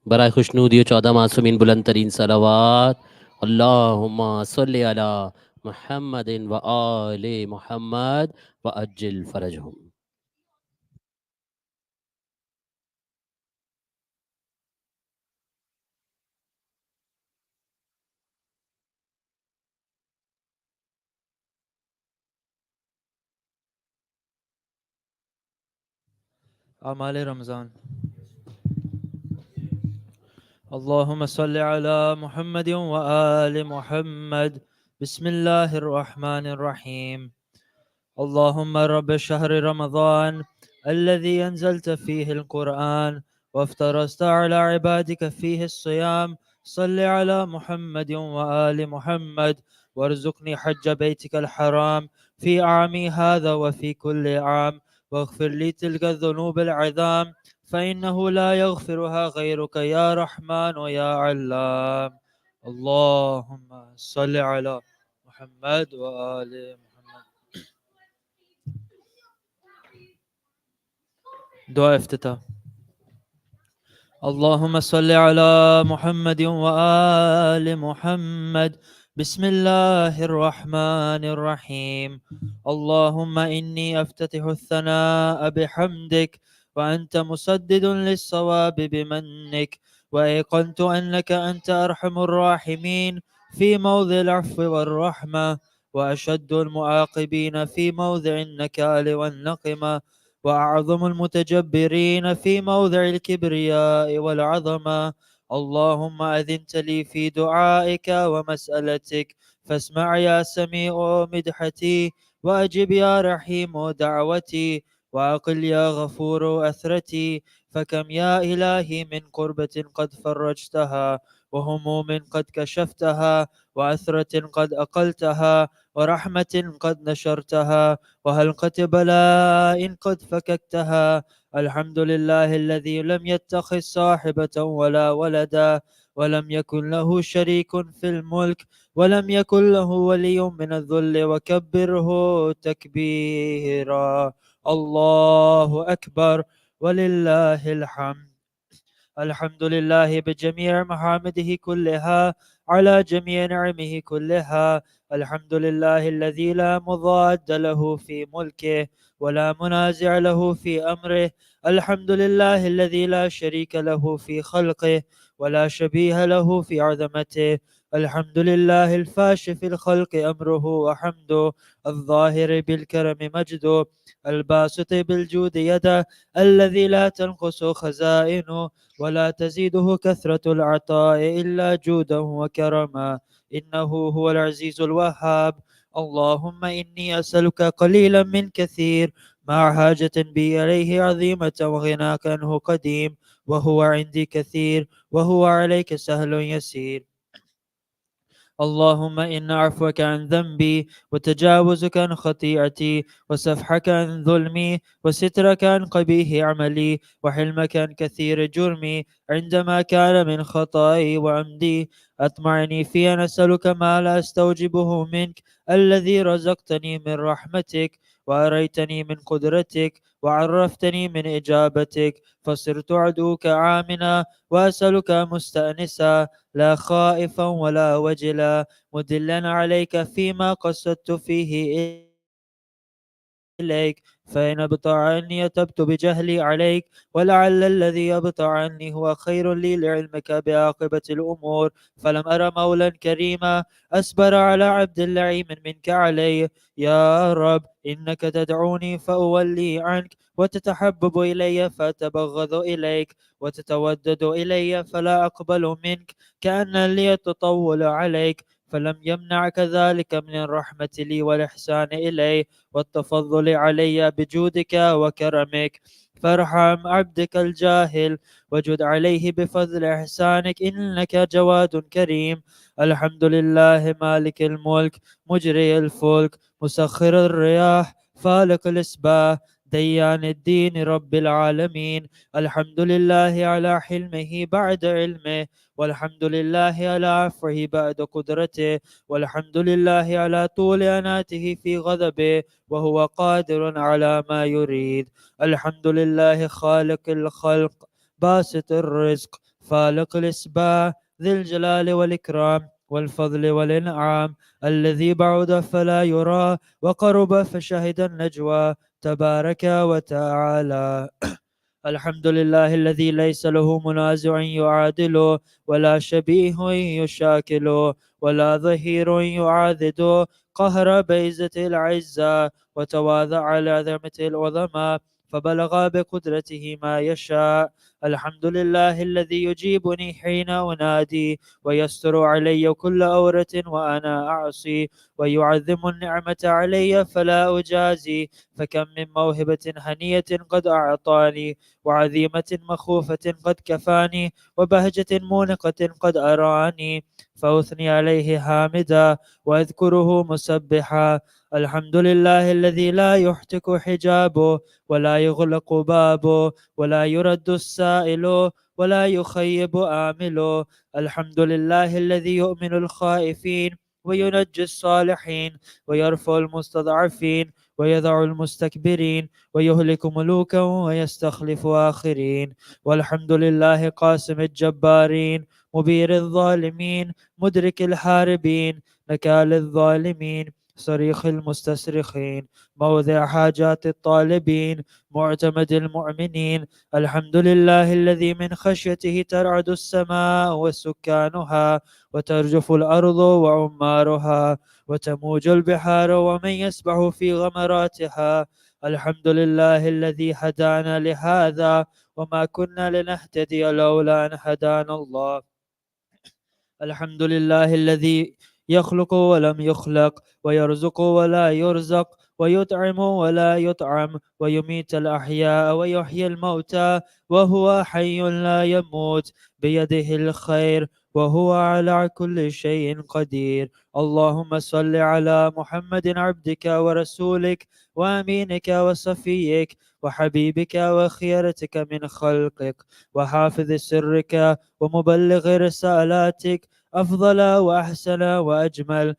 बराए खुशनूदी 14 मासूमीन बुलंद तरीन सलावात अल्लाहुम्मा सल्लि अला मुहम्मदिन व आले मुहम्मद व अज्जिल फरजहुम। أعمال رمضان. اللهم صل على محمد وآل محمد. بسم الله الرحمن الرحيم. اللهم رب شهر رمضان الذي أنزلت فيه القرآن وافترضت على عبادك فيه الصيام، صل على محمد وآل محمد وارزقني حج بيتك الحرام في عامي هذا وفي كل عام، واغفر لي تلك الذنوب العظام فإنه لا يغفرها غيرك يا رحمن ويا علام. اللهم صل على محمد وآل محمد. دعاء افتتاح. اللهم صل على محمد وآل محمد. بسم الله الرحمن الرحيم. اللهم إني أفتتح الثناء بحمدك وأنت مسدد للصواب بمنك، وأيقنت أنك أنت أرحم الراحمين في موضع العفو والرحمة، وأشد المعاقبين في موضع النكال والنقمة، وأعظم المتجبرين في موضع الكبرياء والعظمة. اللهم أذنت لي في دعائك ومسألتك، فاسمع يا سميع مدحتي، وأجب يا رحيم دعوتي، وأقل يا غفور أثرتي. فكم يا إلهي من قربة قد فرجتها، وهموم قد كشفتها، وأثرة قد أقلتها، ورحمة قد نشرتها، وهلقة بلاء قد فككتها. الحمد لله الذي لم يتخذ صاحبة ولا ولدا، ولم يكن له شريك في الملك، ولم يكن له ولي من الذل، وكبره تكبيرا. الله أكبر ولله الحمد. الحمد لله بجميع محامده كلها على جميع نعمه كلها. الحمد لله الذي لا مضاد له في ملكه ولا منازع له في أمره. الحمد لله الذي لا شريك له في خلقه ولا شبيه له في عظمته. الحمد لله الفاش في الخلق أمره وحمده، الظاهر بالكرم مجده، الباسط بالجود يده، الذي لا تنقص خزائنه ولا تزيده كثرة العطاء إلا جودا وكرما، إنه هو العزيز الوهاب. اللهم إني أسألك قليلا من كثير، مع حاجة بي إليه عظيمة، وغناك عنه قديم، وهو عندي كثير، وهو عليك سهل يسير. اللهم إن عفوك عن ذنبي، وتجاوزك عن خطيئتي، وسفحك عن ظلمي، وسترك عن قبيح عملي، وحلمك عن كثير جرمي، عندما كان من خطائي وعمدي. أطمعني في أن أسألك ما لا أستوجبه منك، الذي رزقتني من رحمتك، وأريتني من قدرتك، وعرفتني من إجابتك، فصرت عدوك عامنا، وأسألك مستأنسا، لا خائفا ولا وجلا، مدلا عليك فيما قصدت فيه إليك. فإن أبطأ عني تبت بجهلي عليك، ولعل الذي يبطأ عني هو خير لي لعلمك بعاقبة الأمور. فلم أر مولا كريما أصبر على عبد لعيم منك عليه. يا رب إنك تدعوني فأولي عنك، وتتحبب إلي فأتبغض إليك، وتتودد إلي فلا أقبل منك، كأن لي التطول عليك. فلم يمنعك ذلك من الرحمة لي والإحسان إلي والتفضل علي بجودك وكرمك. فارحم عبدك الجاهل، وجد عليه بفضل إحسانك، إنك جواد كريم. الحمد لله مالك الملك، مجري الفلك، مسخر الرياح، فالق الإصباح، ديان الدين، رب العالمين. الحمد لله على حلمه بعد علمه، والحمد لله على عفوه بعد قدرته، والحمد لله على طول أناته في غضبه، وهو قادر على ما يريد. الحمد لله خالق الخلق، باسط الرزق، فالق الإسباع ذي الجلال والإكرام والفضل والإنعام، الذي بعد فلا يرى وقرب فشهد النجوى، تبارك وتعالى. الحمد لله الذي ليس له منازع يعادله، ولا شبيه يشاكله، ولا ظهير يعاذده، قهر بيزة العزة وتواضع على عظمته العظمى، فبلغ بقدرته ما يشاء. الحمد لله الذي يجيبني حين أنادي، ويستر علي كل أورة وأنا أعصي، ويعظم النعمة علي فلا أجازي. فكم من موهبة هنية قد أعطاني، وعزيمة مخوفة قد كفاني، وبهجة مونقة قد أراني، فأثني عليه حامدا وأذكره مسبحا. الحمد لله الذي لا يحتك حجابه، ولا يغلق بابه، ولا يرد السائل، ولا يخيب آمله. الحمد لله الذي يؤمن الخائفين وينجي الصالحين، ويرفع المستضعفين ويضع المستكبرين، ويهلك ملوكا ويستخلف آخرين. والحمد لله قاسم الجبارين، مبير الظالمين، مدرك الحاربين، نكال الظالمين، صريخ المستصرخين، موضع حاجات الطالبين، معتمد المؤمنين. الحمد لله الذي من خشيته ترعد السماء وسكانها، وترجف الأرض وعمارها، وتموج البحار ومن يسبح في غمراتها. الحمد لله الذي هدانا لهذا، وما كنا لنهتدي لولا أن هدانا الله. الحمد لله الذي يخلق ولم يخلق، ويرزق ولا يرزق، ويطعم ولا يطعم، ويميت الأحياء ويحيي الموتى، وهو حي لا يموت، بيده الخير، وهو على كل شيء قدير. اللهم صل على محمد عبدك ورسولك وأمينك وصفيك وحبيبك وخيرتك من خلقك، وحافظ سرك ومبلغ رسالاتك، أفضل وأحسن وأجمل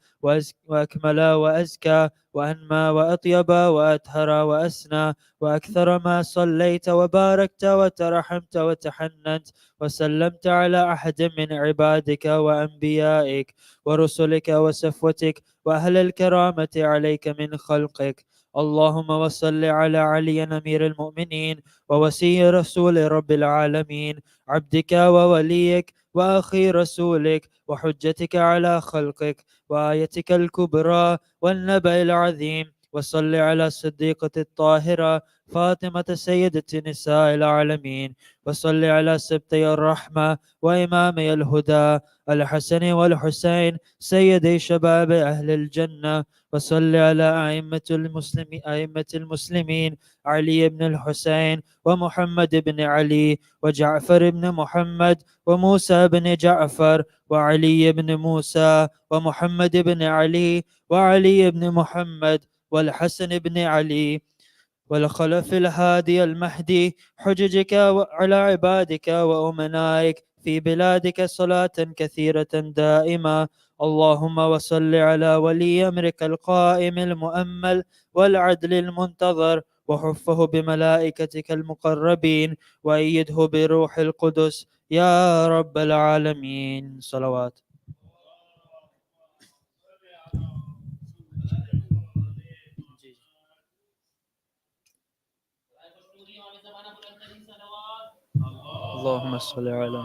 وأكمل وأزكى وأنمى وأطيب وأطهر وأسنى، وأكثر ما صليت وباركت وترحمت وتحننت وسلمت على أحد من عبادك وأنبيائك ورسلك وسفوتك وأهل الكرامة عليك من خلقك. اللهم وصل على علي أمير المؤمنين ووسي رسول رب العالمين، عبدك ووليك وأخي رسولك وحجتك على خلقك وآيتك الكبرى والنبأ العظيم. وصل على الصديقة الطاهرة فاطمة سيدة نساء العالمين، وصل على سبتي الرحمة وإمامي الهدى الحسن والحسين سيدي شباب أهل الجنة. وصل على أئمة المسلمين علي بن الحسين ومحمد بن علي وجعفر بن محمد وموسى بن جعفر وعلي بن موسى ومحمد بن علي وعلي بن محمد والحسن بن علي والخلف الهادي المهدي، حججك على عبادك وأمنائك في بلادك صلاة كثيرة دائمة. اللهم وصل على ولي أمرك القائم المؤمل والعدل المنتظر، وحفه بملائكتك المقربين، وأيده بروح القدس يا رب العالمين. صلوات. اللهم صل على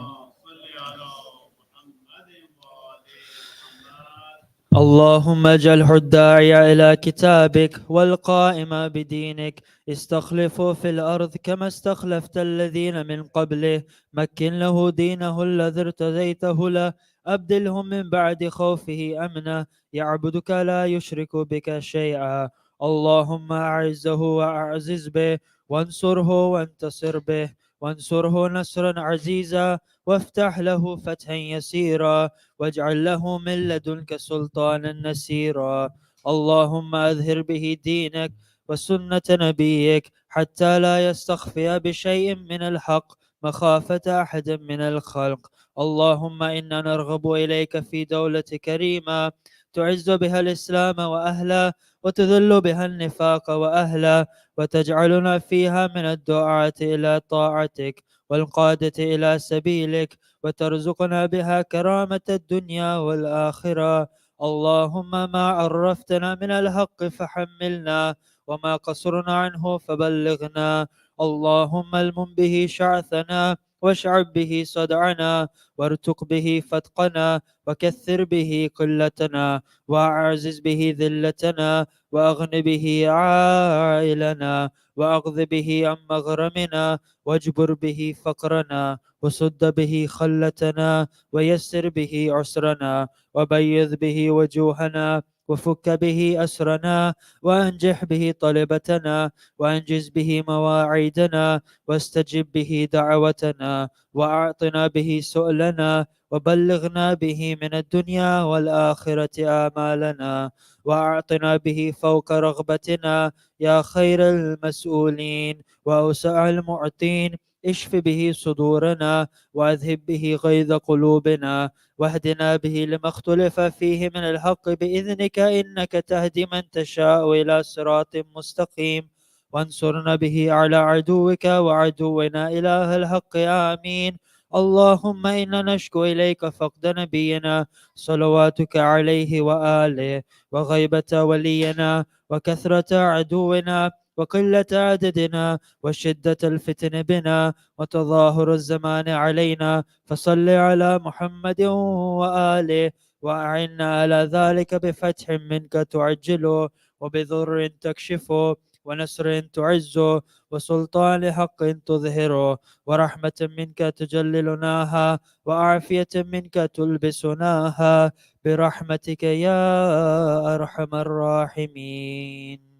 اللهم اجعله الداعي إلى كتابك والقائم بدينك، استخلفه في الأرض كما استخلفت الذين من قبله، مكن له دينه الذي ارتضيته له، أبدلهم من بعد خوفه أمنا، يعبدك لا يشرك بك شيئا. اللهم أعزه وأعزز به، وانصره وانتصر به، وانصره نصرا عزيزا، وافتح له فتحا يسيرا، واجعل له من لدنك سلطانا نسيرا. اللهم أظهر به دينك وسنة نبيك، حتى لا يستخفي بشيء من الحق مخافة أحد من الخلق. اللهم إنا نرغب إليك في دولة كريمة تعز بها الإسلام وأهله، وتذل بها النفاق وأهله، وتجعلنا فيها من الدعاة إلى طاعتك. والقادة إلى سبيلك، وترزقنا بها كرامة الدنيا والآخرة. اللهم ما عرفتنا من الحق فحملنا، وما قصرنا عنه فبلغنا. اللهم المم به شعثنا، واشعب به صدعنا، وارتق به فتقنا، وكثر به قلتنا، وأعزز به ذلتنا، وأغن به عائلنا، وأغض به عن مغرمنا، واجبر به فقرنا، وسد به خلتنا، ويسر به عسرنا، وبيض به وجوهنا، وفك به أسرنا، وأنجح به طلبتنا، وأنجز به مواعيدنا، واستجب به دعوتنا، وأعطنا به سؤلنا، وبلغنا به من الدنيا والآخرة آمالنا، وأعطنا به فوق رغبتنا يا خير المسؤولين وأوسع المعطين. اشف به صدورنا، وأذهب به غيظ قلوبنا، واهدنا به لما اختلف فيه من الحق بإذنك، إنك تهدي من تشاء إلى صراط مستقيم. وانصرنا به على عدوك وعدونا إله الحق، آمين. اللهم إنا نشكو إليك فقد نبينا صلواتك عليه وآله، وغيبة ولينا، وكثرة عدونا، وقلة عددنا، وشدة الفتن بنا، وتظاهر الزمان علينا. فصل على محمد وآله، وأعنا على ذلك بفتح منك تعجله، وبضر تكشفه، ونصر تعزه، وسلطان حق تظهره، ورحمة منك تجللناها، وعافية منك تلبسناها، برحمتك يا أرحم الراحمين.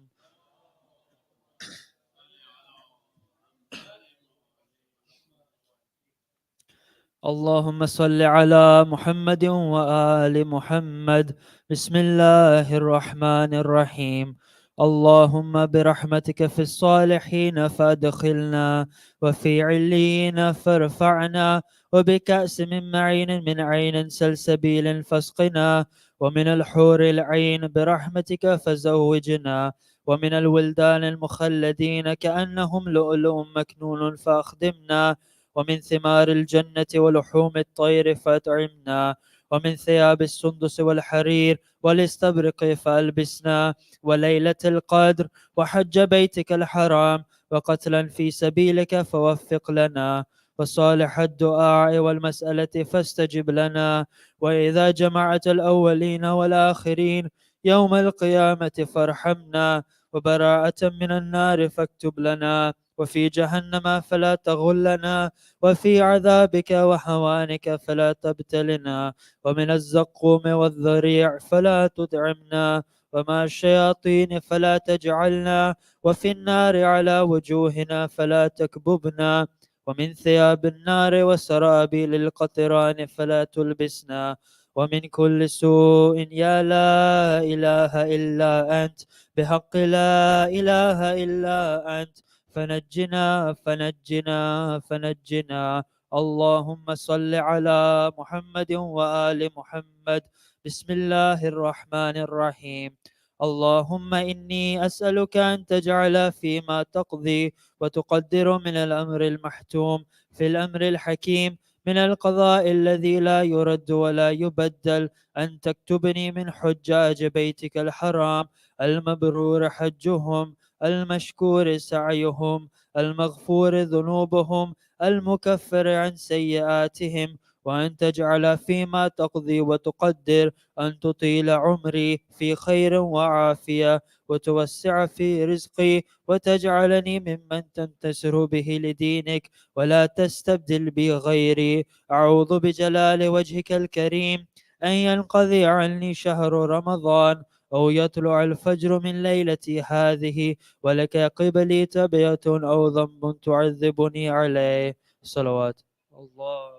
اللهم صل على محمد وآل محمد. بسم الله الرحمن الرحيم. اللهم برحمتك في الصالحين فادخلنا، وفي عليين فارفعنا، وبكأس من معين من عين سلسبيل فاسقنا، ومن الحور العين برحمتك فزوجنا، ومن الولدان المخلدين كأنهم لؤلؤ مكنون فأخدمنا، ومن ثمار الجنة ولحوم الطير فأطعمنا، ومن ثياب السندس والحرير والاستبرق فألبسنا، وليلة القدر، وحج بيتك الحرام، وقتلا في سبيلك فوفق لنا، وصالح الدعاء والمسألة فاستجب لنا، وإذا جمعت الأولين والآخرين يوم القيامة فارحمنا، وبراءة من النار فاكتب لنا، وفي جهنم فلا تغلنا، وفي عذابك وحوانك فلا تبتلنا، ومن الزقوم والذريع فلا تدعمنا، ومع الشياطين فلا تجعلنا، وفي النار على وجوهنا فلا تكببنا، ومن ثياب النار وسرابيل القطران فلا تلبسنا، ومن كل سوء يا لا إله إلا أنت، بحق لا إله إلا أنت، فنجنا فنجنا فنجنا. اللهم صل على محمد وآل محمد. بسم الله الرحمن الرحيم. اللهم إني أسألك أن تجعل فيما تقضي وتقدر من الأمر المحتوم في الأمر الحكيم، من القضاء الذي لا يرد ولا يبدل، أن تكتبني من حجاج بيتك الحرام المبرور حجهم، المشكور سعيهم، المغفور ذنوبهم، المكفر عن سيئاتهم، وأن تجعل فيما تقضي وتقدر أن تطيل عمري في خير وعافية، وتوسع في رزقي، وتجعلني ممن تنتصر به لدينك، ولا تستبدل بي غيري. أعوذ بجلال وجهك الكريم أن ينقضي عني شهر رمضان، أو يطلع الفجر من ليلتي هذه، ولك قبلي تبية أو ذنب تعذبني عليه. صلوات الله.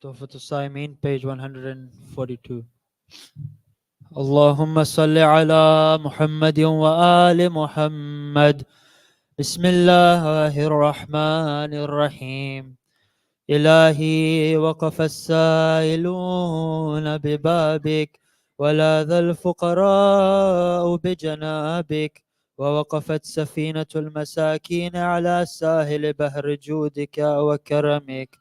تحفة الصائمين page 142. اللهم صل على محمد وآل محمد. بسم الله الرحمن الرحيم. إلهي وقف السائلون ببابك، ولاذ الفقراء بجنابك، ووقفت سفينة المساكين على ساحل بحر جودك وكرمك،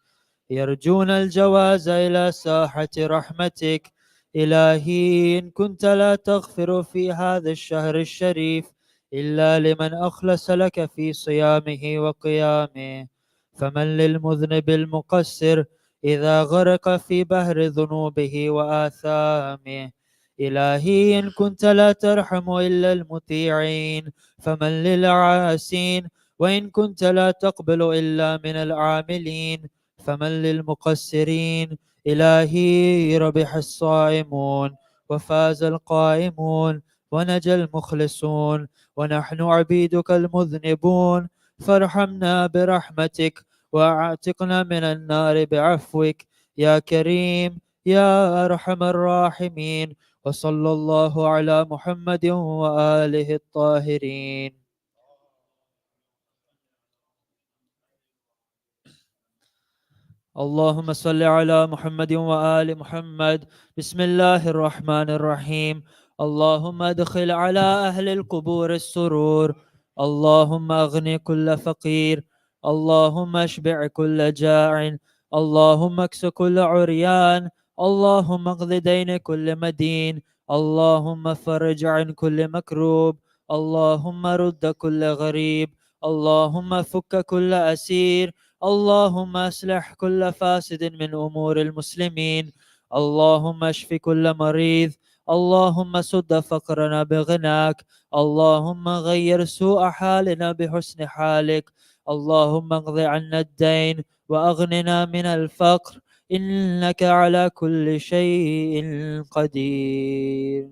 يرجون الجواز إلى ساحة رحمتك. إلهي إن كنت لا تغفر في هذا الشهر الشريف إلا لمن أخلص لك في صيامه وقيامه، فمن للمذنب المقصر إذا غرق في بحر ذنوبه وآثامه. إلهي إن كنت لا ترحم إلا المطيعين فمن للعاسين، وإن كنت لا تقبل إلا من العاملين فمن للمقصرين. إلهي ربح الصائمون وفاز القائمون ونجا المخلصون، ونحن عبيدك المذنبون، فارحمنا برحمتك واعتقنا من النار بعفوك يا كريم يا أرحم الراحمين. وصلى الله على محمد وآله الطاهرين. اللهم صل على محمد وآل محمد. بسم الله الرحمن الرحيم. اللهم ادخل على أهل القبور السرور، اللهم أغني كل فقير، اللهم اشبع كل جاع، اللهم اكس كل عريان، اللهم اقض دين كل مدين، اللهم فرج عن كل مكروب، اللهم رد كل غريب، اللهم فك كل أسير، اللهم اصلح كل فاسد من امور المسلمين، اللهم اشف كل مريض، اللهم سد فقرنا بغناك، اللهم غير سوء حالنا بحسن حالك، اللهم اقض عنا الدين واغننا من الفقر، انك على كل شيء قدير.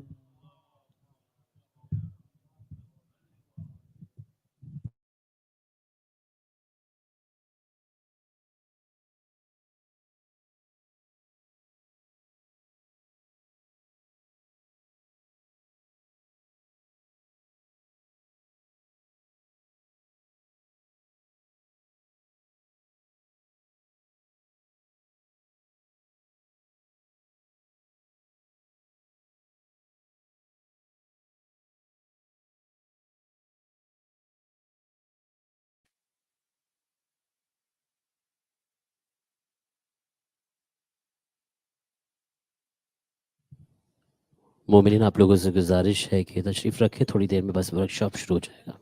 मोमिनीन आप लोगों से गुजारिश है कि तशरीफ़ रखें, थोड़ी देर में बस वर्कशॉप शुरू हो जाएगा।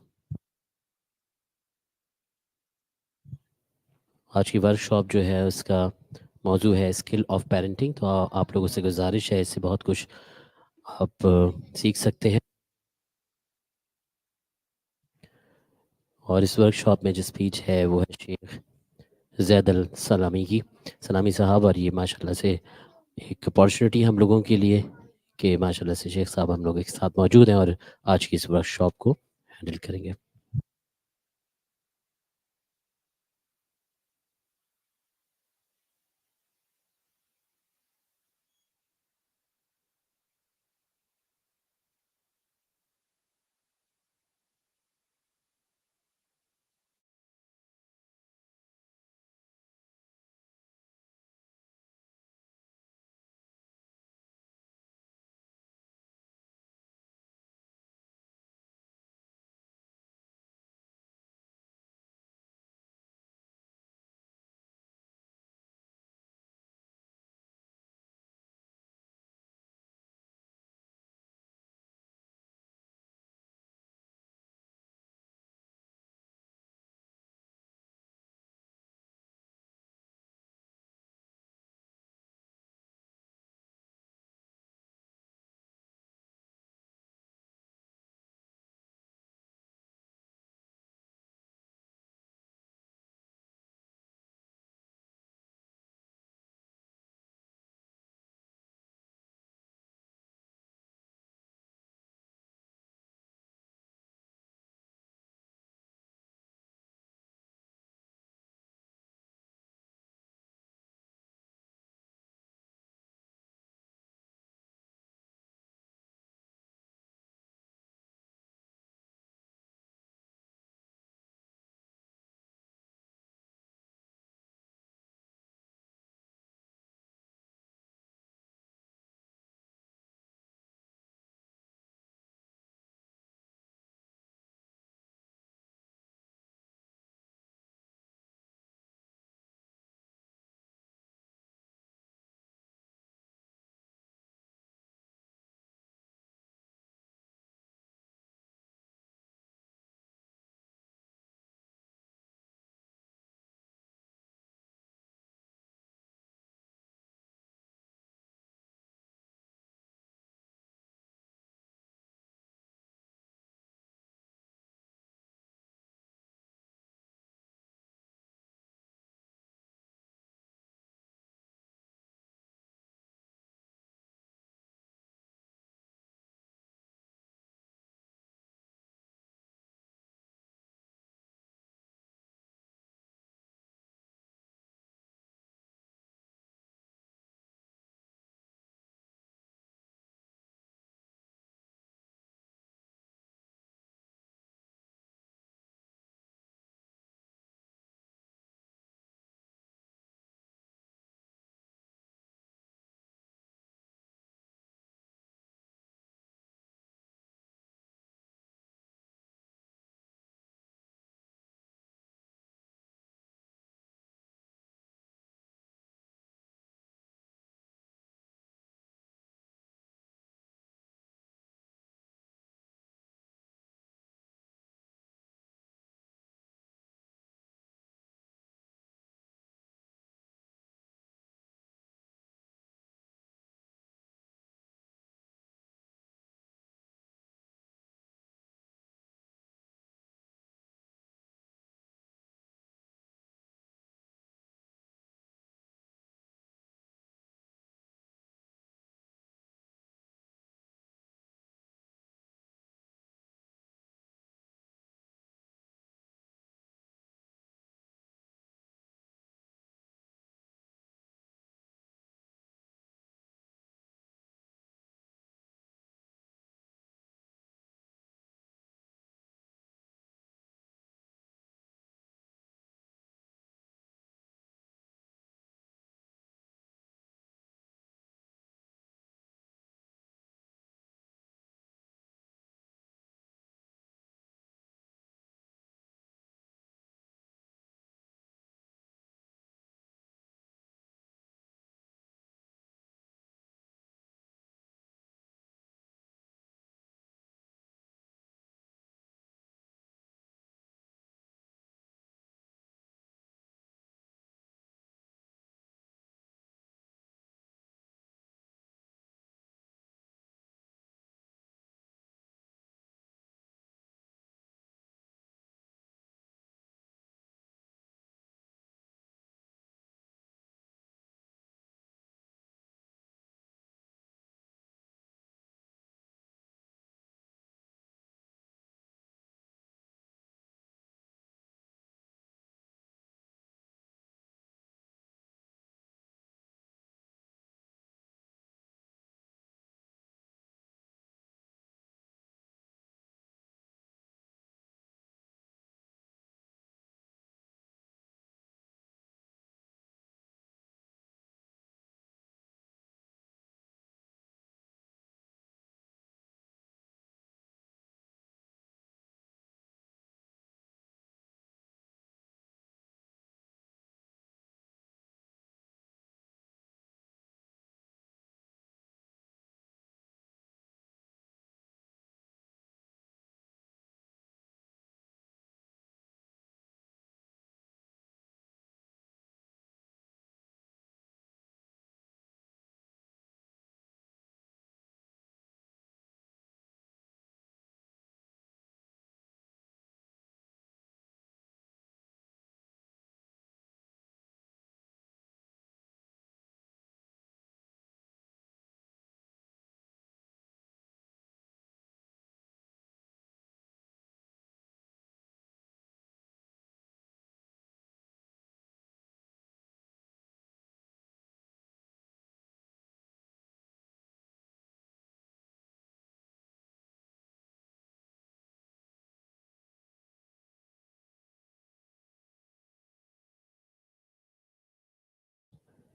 आज की वर्कशॉप जो है उसका मौजू है स्किल ऑफ पेरेंटिंग। तो आप लोगों से गुजारिश है, इससे बहुत कुछ आप सीख सकते हैं। और इस वर्कशॉप में जो स्पीच है वो है शेख जैद अल सलामी की, सलामी साहब। और ये माशाल्लाह से एक अपॉर्चुनिटी हम लोगों के लिए कि माशाल्लाह से शेख साहब हम लोग एक साथ मौजूद हैं और आज की इस वर्कशॉप को हैंडल करेंगे।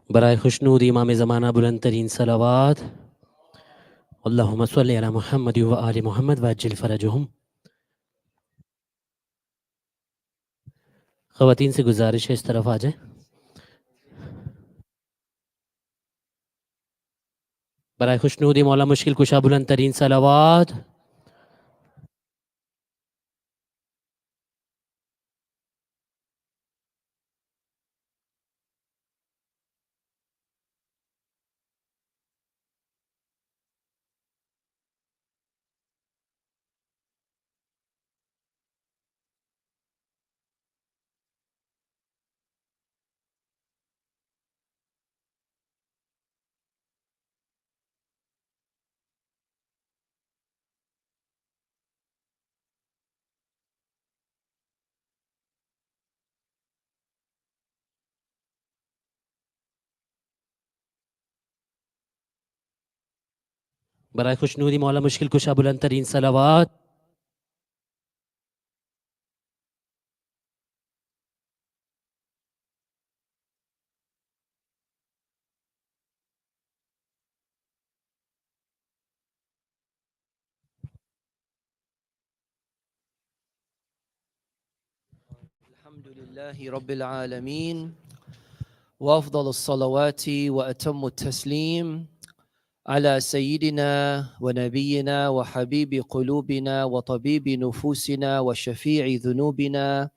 बराए खुशनूद इमाम ज़माना बुलंद तरीन सलावात अल्लाहुम्मा सल्लि अला मुहम्मद व आले मोहम्मद वअज्जिल फ़रजहुम। ख़वातीन से गुजारिश है इस तरफ आ जाए। बराए खुशनूद मौला मुश्किल कुशा बुलंद तरीन सलावात। बराए खुशनूद मौला मुश्किल कुशा बुलंद तरीन सलावात। Alhamdulillahi Rabbil Alameen وأفضل الصلوات وأتم التسليم على سيدنا ونبينا وحبيب قلوبنا وطبيب نفوسنا وشفيع ذنوبنا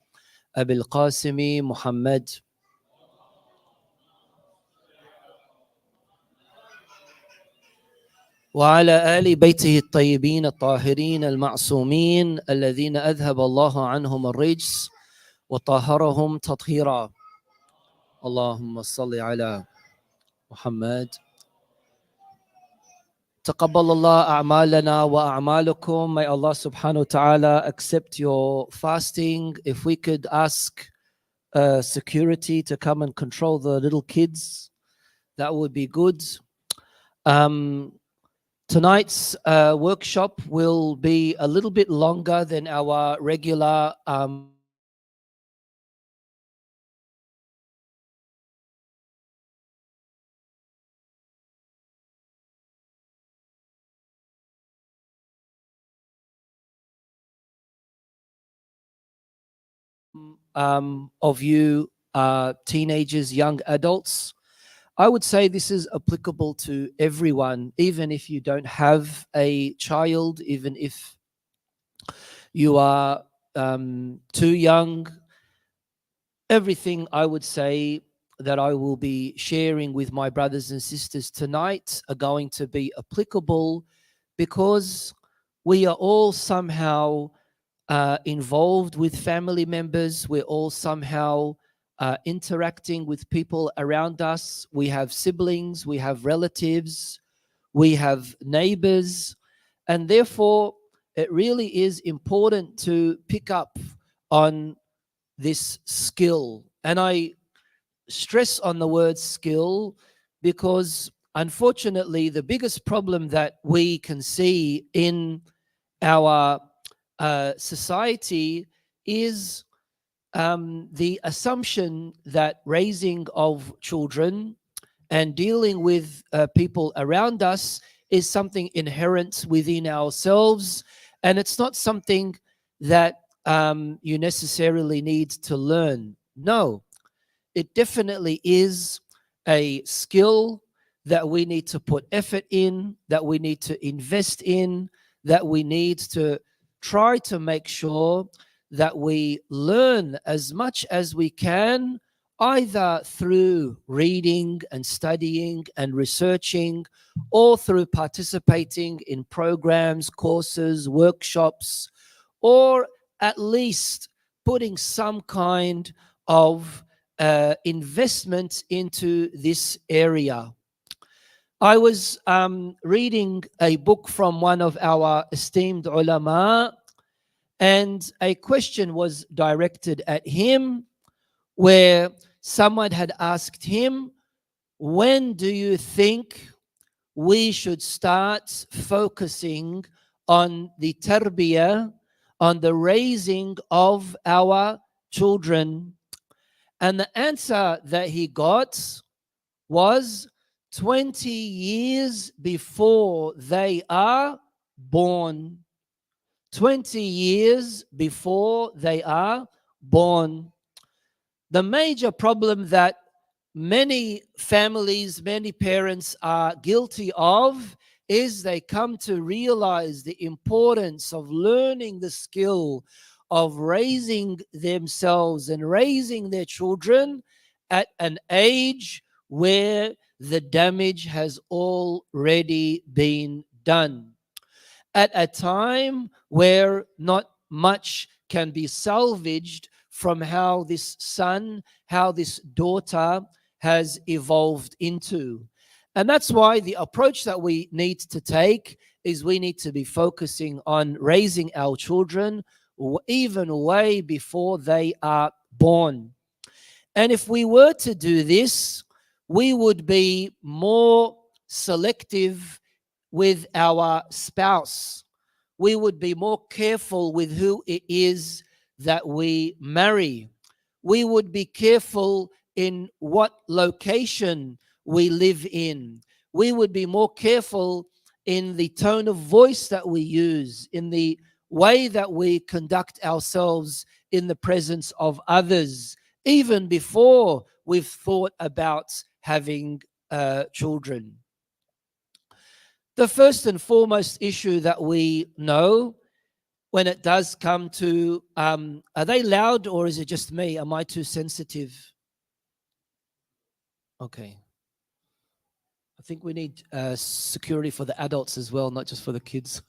أبي القاسم محمد وعلى آل بيته الطيبين الطاهرين المعصومين الذين أذهب الله عنهم الرجس وطهرهم تطهيرا. اللهم صل على محمد. تقبل الله أعمالنا وأعمالكم. May Allah subhanahu wa ta'ala accept your fasting. If we could ask security to come and control the little kids, that would be good. Tonight's workshop will be a little bit longer than our regular of you teenagers, young adults. I would say this is applicable to everyone, even if you don't have a child, even if you are too young. Everything I would say that I will be sharing with my brothers and sisters tonight are going to be applicable because we are all somehow involved with family members. We're all somehow interacting with people around us. We have siblings, we have relatives, we have neighbors, and therefore it really is important to pick up on this skill. And I stress on the word skill because unfortunately the biggest problem that we can see in our society is the assumption that raising of children and dealing with people around us is something inherent within ourselves, and it's not something that you necessarily need to learn. No, it definitely is a skill that we need to put effort in, that we need to invest in, that we need to try to make sure that we learn as much as we can, either through reading and studying and researching, or through participating in programs, courses, workshops, or at least putting some kind of investment into this area. I was reading a book from one of our esteemed ulama, and a question was directed at him where someone had asked him, when do you think we should start focusing on the tarbiyah, on the raising of our children? And the answer that he got was 20 years before they are born. 20 years before they are born. The major problem that many families, many parents are guilty of is they come to realize the importance of learning the skill of raising themselves and raising their children at an age where the damage has already been done, at a time where not much can be salvaged from how this son, how this daughter has evolved into. And that's why the approach that we need to take is we need to be focusing on raising our children even way before they are born. And if we were to do this, we would be more selective with our spouse. We would be more careful with who it is that we marry. We would be careful in what location we live in. We would be more careful in the tone of voice that we use, in the way that we conduct ourselves in the presence of others, even before we've thought about having children. The first and foremost issue that we know when it does come to, are they loud or is it just me? Am I too sensitive? Okay. I think we need security for the adults as well, not just for the kids.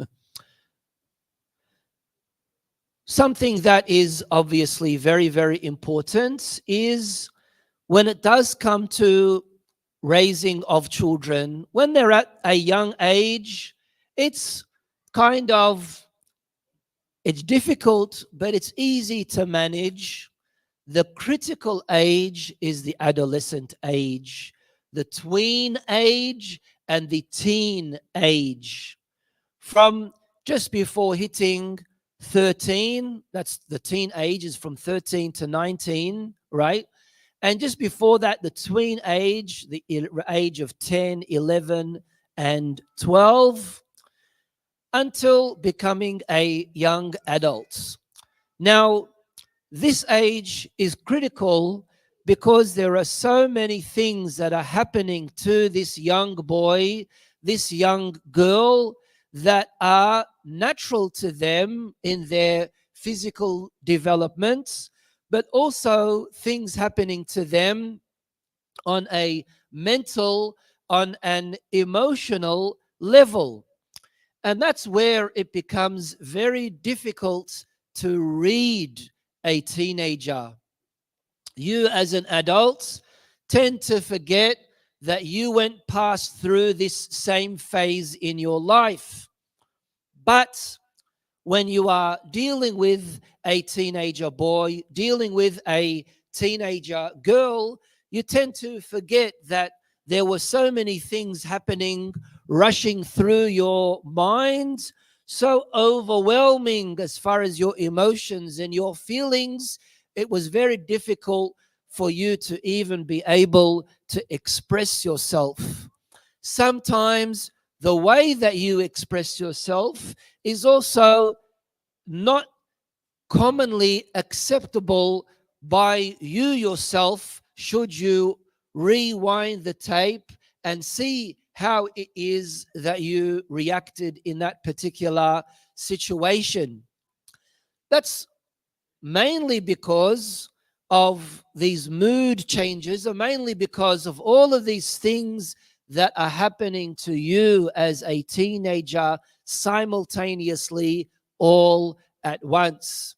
Something that is obviously very, very important is when it does come to raising of children, when they're at a young age, it's difficult, but it's easy to manage. The critical age is the adolescent age, the tween age, and the teen age. From just before hitting 13, that's the teen age, is from 13 to 19, right? And just before that, the tween age, the age of 10, 11, and 12, until becoming a young adult. Now, this age is critical because there are so many things that are happening to this young boy, this young girl, that are natural to them in their physical development, but also things happening to them on a mental, on an emotional level. And that's where it becomes very difficult to read a teenager. You as an adult tend to forget that you went past through this same phase in your life. But when you are dealing with a teenager boy, dealing with a teenager girl, you tend to forget that there were so many things happening, rushing through your mind, so overwhelming as far as your emotions and your feelings. It was very difficult for you to even be able to express yourself. Sometimes the way that you express yourself is also not commonly acceptable by you yourself, should you rewind the tape and see how it is that you reacted in that particular situation. That's mainly because of these mood changes, or mainly because of all of these things that are happening to you as a teenager simultaneously, all at once.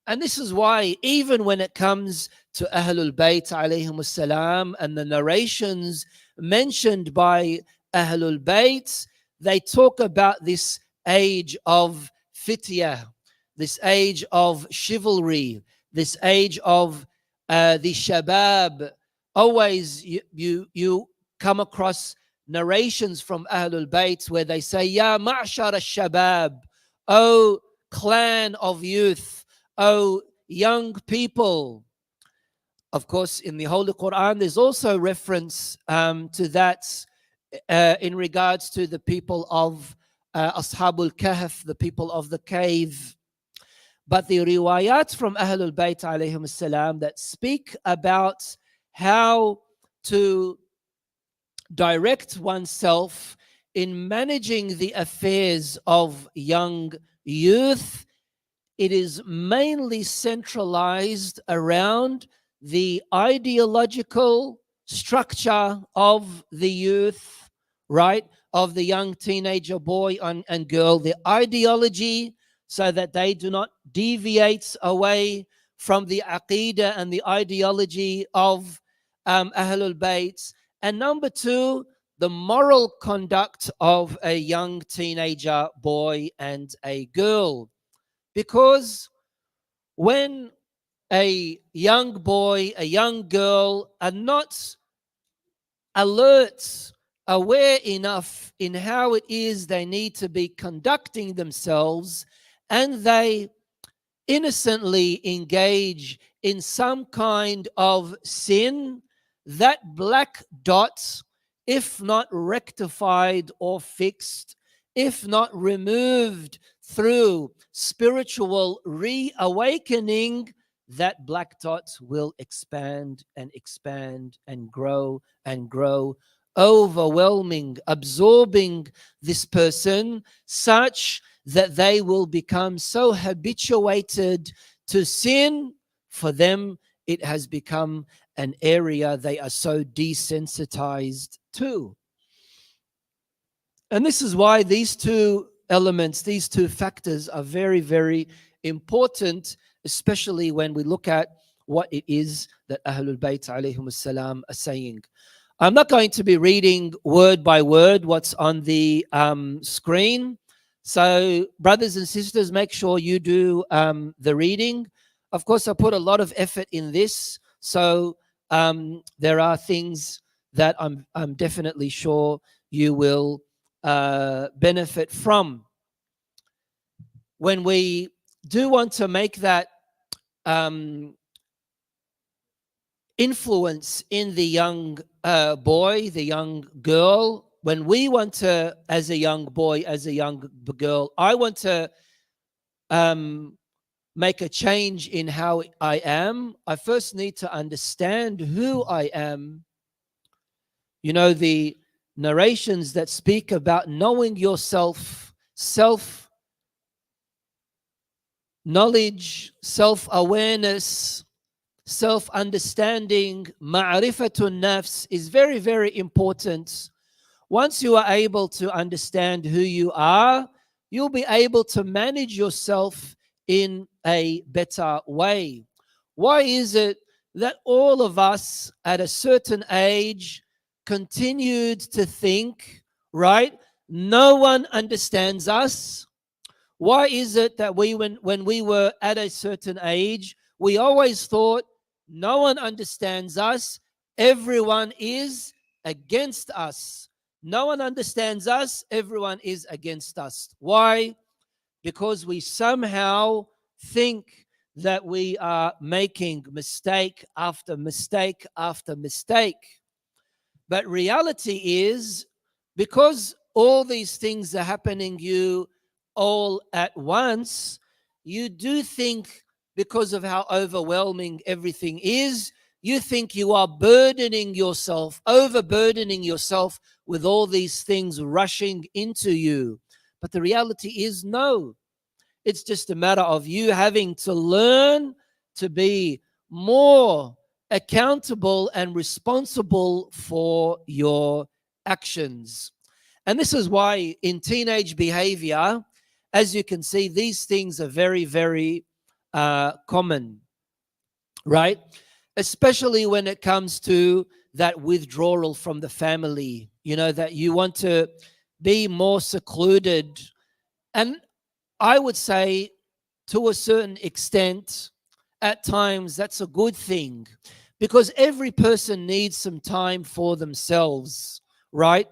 And this is why, even when it comes to Ahlul Bayt alayhim salam and the narrations mentioned by Ahlul Bayt, they talk about this age of fityah, this age of chivalry, this age of the shabab. Always you come across narrations from Ahlul Bayt where they say, Ya ma'shar al-shabab, O clan of youth, O young people, Of course, in the Holy Quran, there's also reference to that in regards to the people of Ashabul Kahf, the people of the cave. But the riwayat from Ahlul Bayt alayhim salam that speak about how to direct oneself in managing the affairs of young youth, it is mainly centralized around the ideological structure of the youth, right? Of the young teenager boy and girl, the ideology, so that they do not deviate away from the aqidah and the ideology of Ahlul Bayt. And number two, the moral conduct of a young teenager boy and a girl. Because when a young boy, a young girl are not alert, aware enough in how it is they need to be conducting themselves, and they innocently engage in some kind of sin, that black dot, if not rectified or fixed, if not removed through spiritual reawakening, that black dot will expand and expand and grow, overwhelming, absorbing this person, such that they will become so habituated to sin. For them, it has become an area they are so desensitized to. And this is why these two elements, these two factors are very, very important, especially when we look at what it is that Ahlul Bayt alayhim salam are saying. I'm not going to be reading word by word what's on the screen. So brothers and sisters, make sure you do the reading. Of course, I put a lot of effort in this. So there are things that I'm definitely sure you will benefit from. When we do want to make that influence in the young boy, the young girl, when we want to, as a young boy, as a young girl, I want to make a change in how I am, I first need to understand who I am. You know, the narrations that speak about knowing yourself, self-knowledge, self-awareness, self-understanding, ma'rifatun nafs is very, very important. Once you are able to understand who you are, you'll be able to manage yourself in a better way. Why is it that all of us at a certain age continued to think, right, no one understands us? Why is it that when we were at a certain age, we always thought no one understands us, everyone is against us? No one understands us, everyone is against us. Why? Because we somehow think that we are making mistake after mistake after mistake. But reality is, because all these things are happening you all at once, you do think, because of how overwhelming everything is, you think you are burdening yourself, overburdening yourself with all these things rushing into you. But the reality is, no. It's just a matter of you having to learn to be more accountable and responsible for your actions. And this is why in teenage behavior, as you can see, these things are very, very common, right? Especially when it comes to that withdrawal from the family, you know, that you want to be more secluded. And I would say, to a certain extent, at times that's a good thing, because every person needs some time for themselves, right?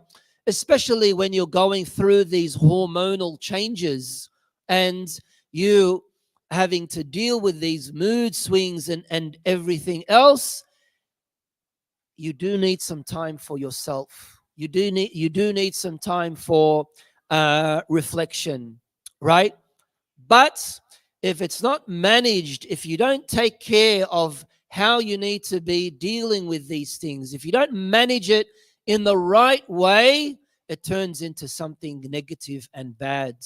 Especially when you're going through these hormonal changes and you having to deal with these mood swings and everything else. you do need some time for yourself. You do need some time for reflection, right? But if it's not managed, if you don't take care of how you need to be dealing with these things, if you don't manage it in the right way, it turns into something negative and bad.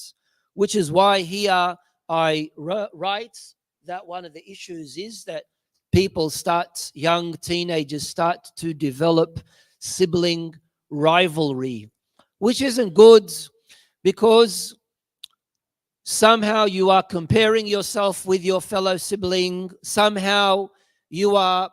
Which is why here I write that one of the issues is that young teenagers start to develop sibling rivalry, which isn't good, because somehow you are comparing yourself with your fellow sibling. Somehow you are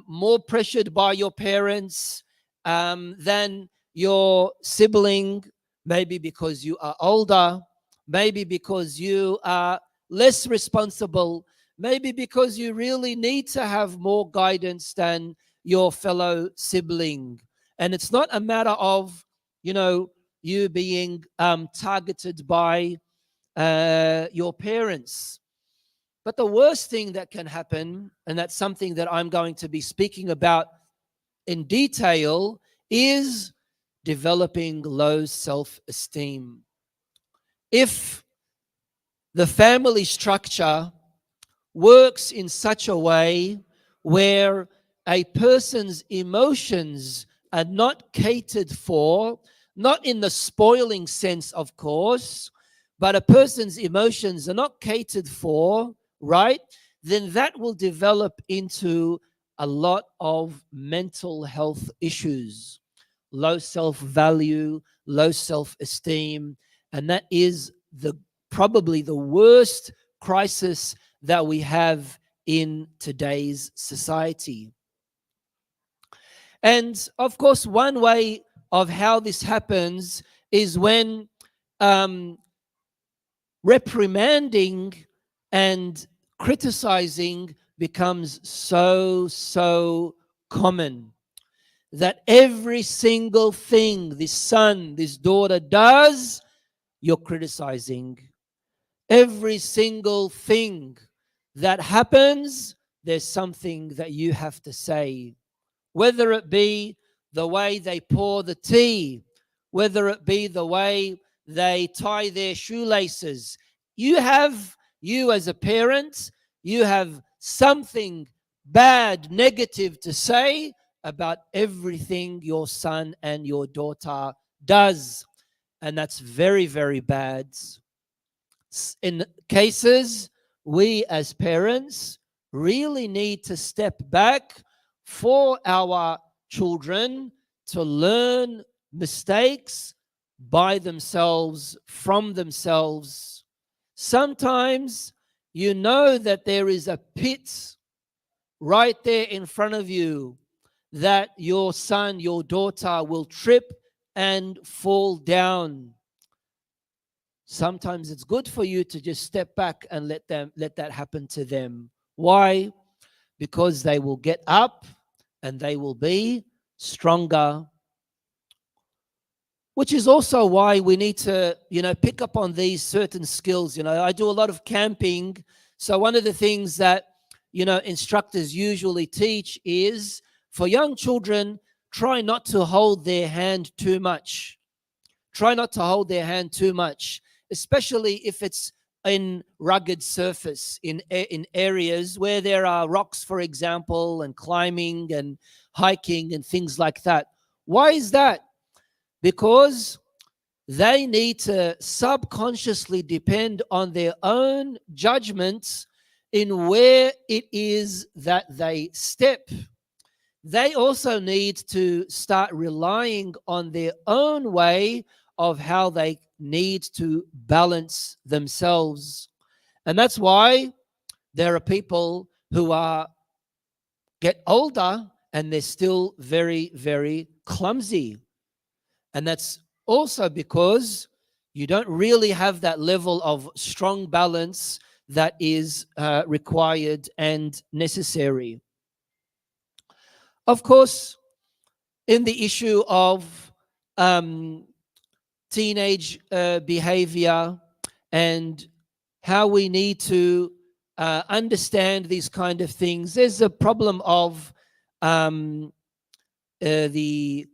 more pressured by your parents than your sibling, maybe because you are older, maybe because you are less responsible, maybe because you really need to have more guidance than your fellow sibling. And it's not a matter of, you being targeted by your parents. But the worst thing that can happen, and that's something that I'm going to be speaking about in detail, is developing low self-esteem. If the family structure works in such a way where a person's emotions are not catered for, not in the spoiling sense, of course, but a person's emotions are not catered for, right? Then that will develop into a lot of mental health issues, low self-value, low self-esteem, and that is probably the worst crisis that we have in today's society. And of course, one way of how this happens is when reprimanding and criticizing becomes so common, that every single thing this son, this daughter does, you're criticizing. Every single thing that happens, there's something that you have to say. Whether it be the way they pour the tea, whether it be the way they tie their shoelaces, you as a parent, you have something bad, negative to say about everything your son and your daughter does. And that's very, very bad. In cases, we as parents really need to step back for our children to learn mistakes by themselves, from themselves. Sometimes you know that there is a pit right there in front of you that your son, your daughter will trip and fall down. Sometimes it's good for you to just step back and let that happen to them. Why? Because they will get up and they will be stronger. Which is also why we need to, pick up on these certain skills. I do a lot of camping. So one of the things that, instructors usually teach is, for young children, try not to hold their hand too much. Try not to hold their hand too much, especially if it's in rugged surface, in areas where there are rocks, for example, and climbing and hiking and things like that. Why is that? Because they need to subconsciously depend on their own judgments in where it is that they step. They also need to start relying on their own way of how they need to balance themselves. And that's why there are people who get older and they're still very, very clumsy. And that's also because you don't really have that level of strong balance that is required and necessary. Of course, in the issue of teenage behavior and how we need to understand these kind of things, there's a problem of the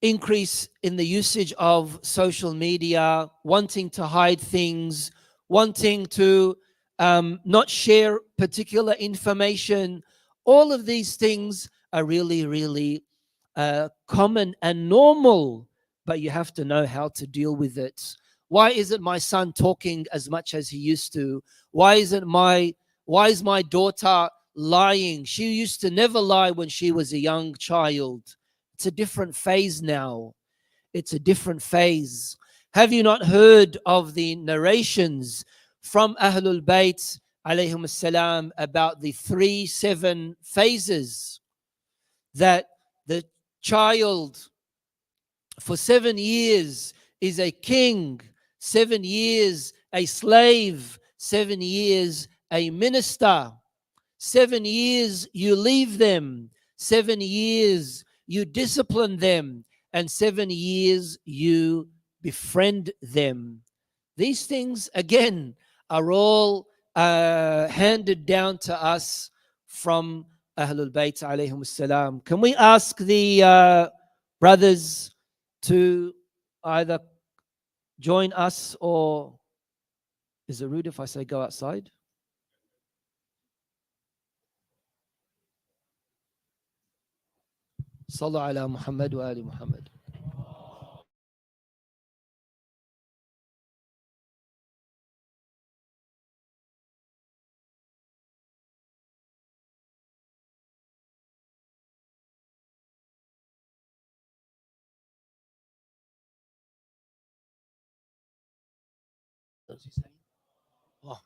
increase in the usage of social media, wanting to hide things, wanting to not share particular information. All of these things are really, really common and normal, but you have to know how to deal with it. Why isn't my son talking as much as he used to? Why is my daughter lying? She used to never lie when she was a young child. It's a different phase now. It's a different phase. Have you not heard of the narrations from Ahlul Bayt alayhim salam about the 3-7 phases, that the child for 7 years is a king, 7 years a slave, 7 years a minister, 7 years you leave them, 7 years you discipline them, and 7 years you befriend them. These things, again, are all handed down to us from Ahlul Bayt alayhim salam. Can we ask the brothers to either join us, or is it rude if I say go outside? Sallu ala Muhammad wa ali Muhammad. Oh.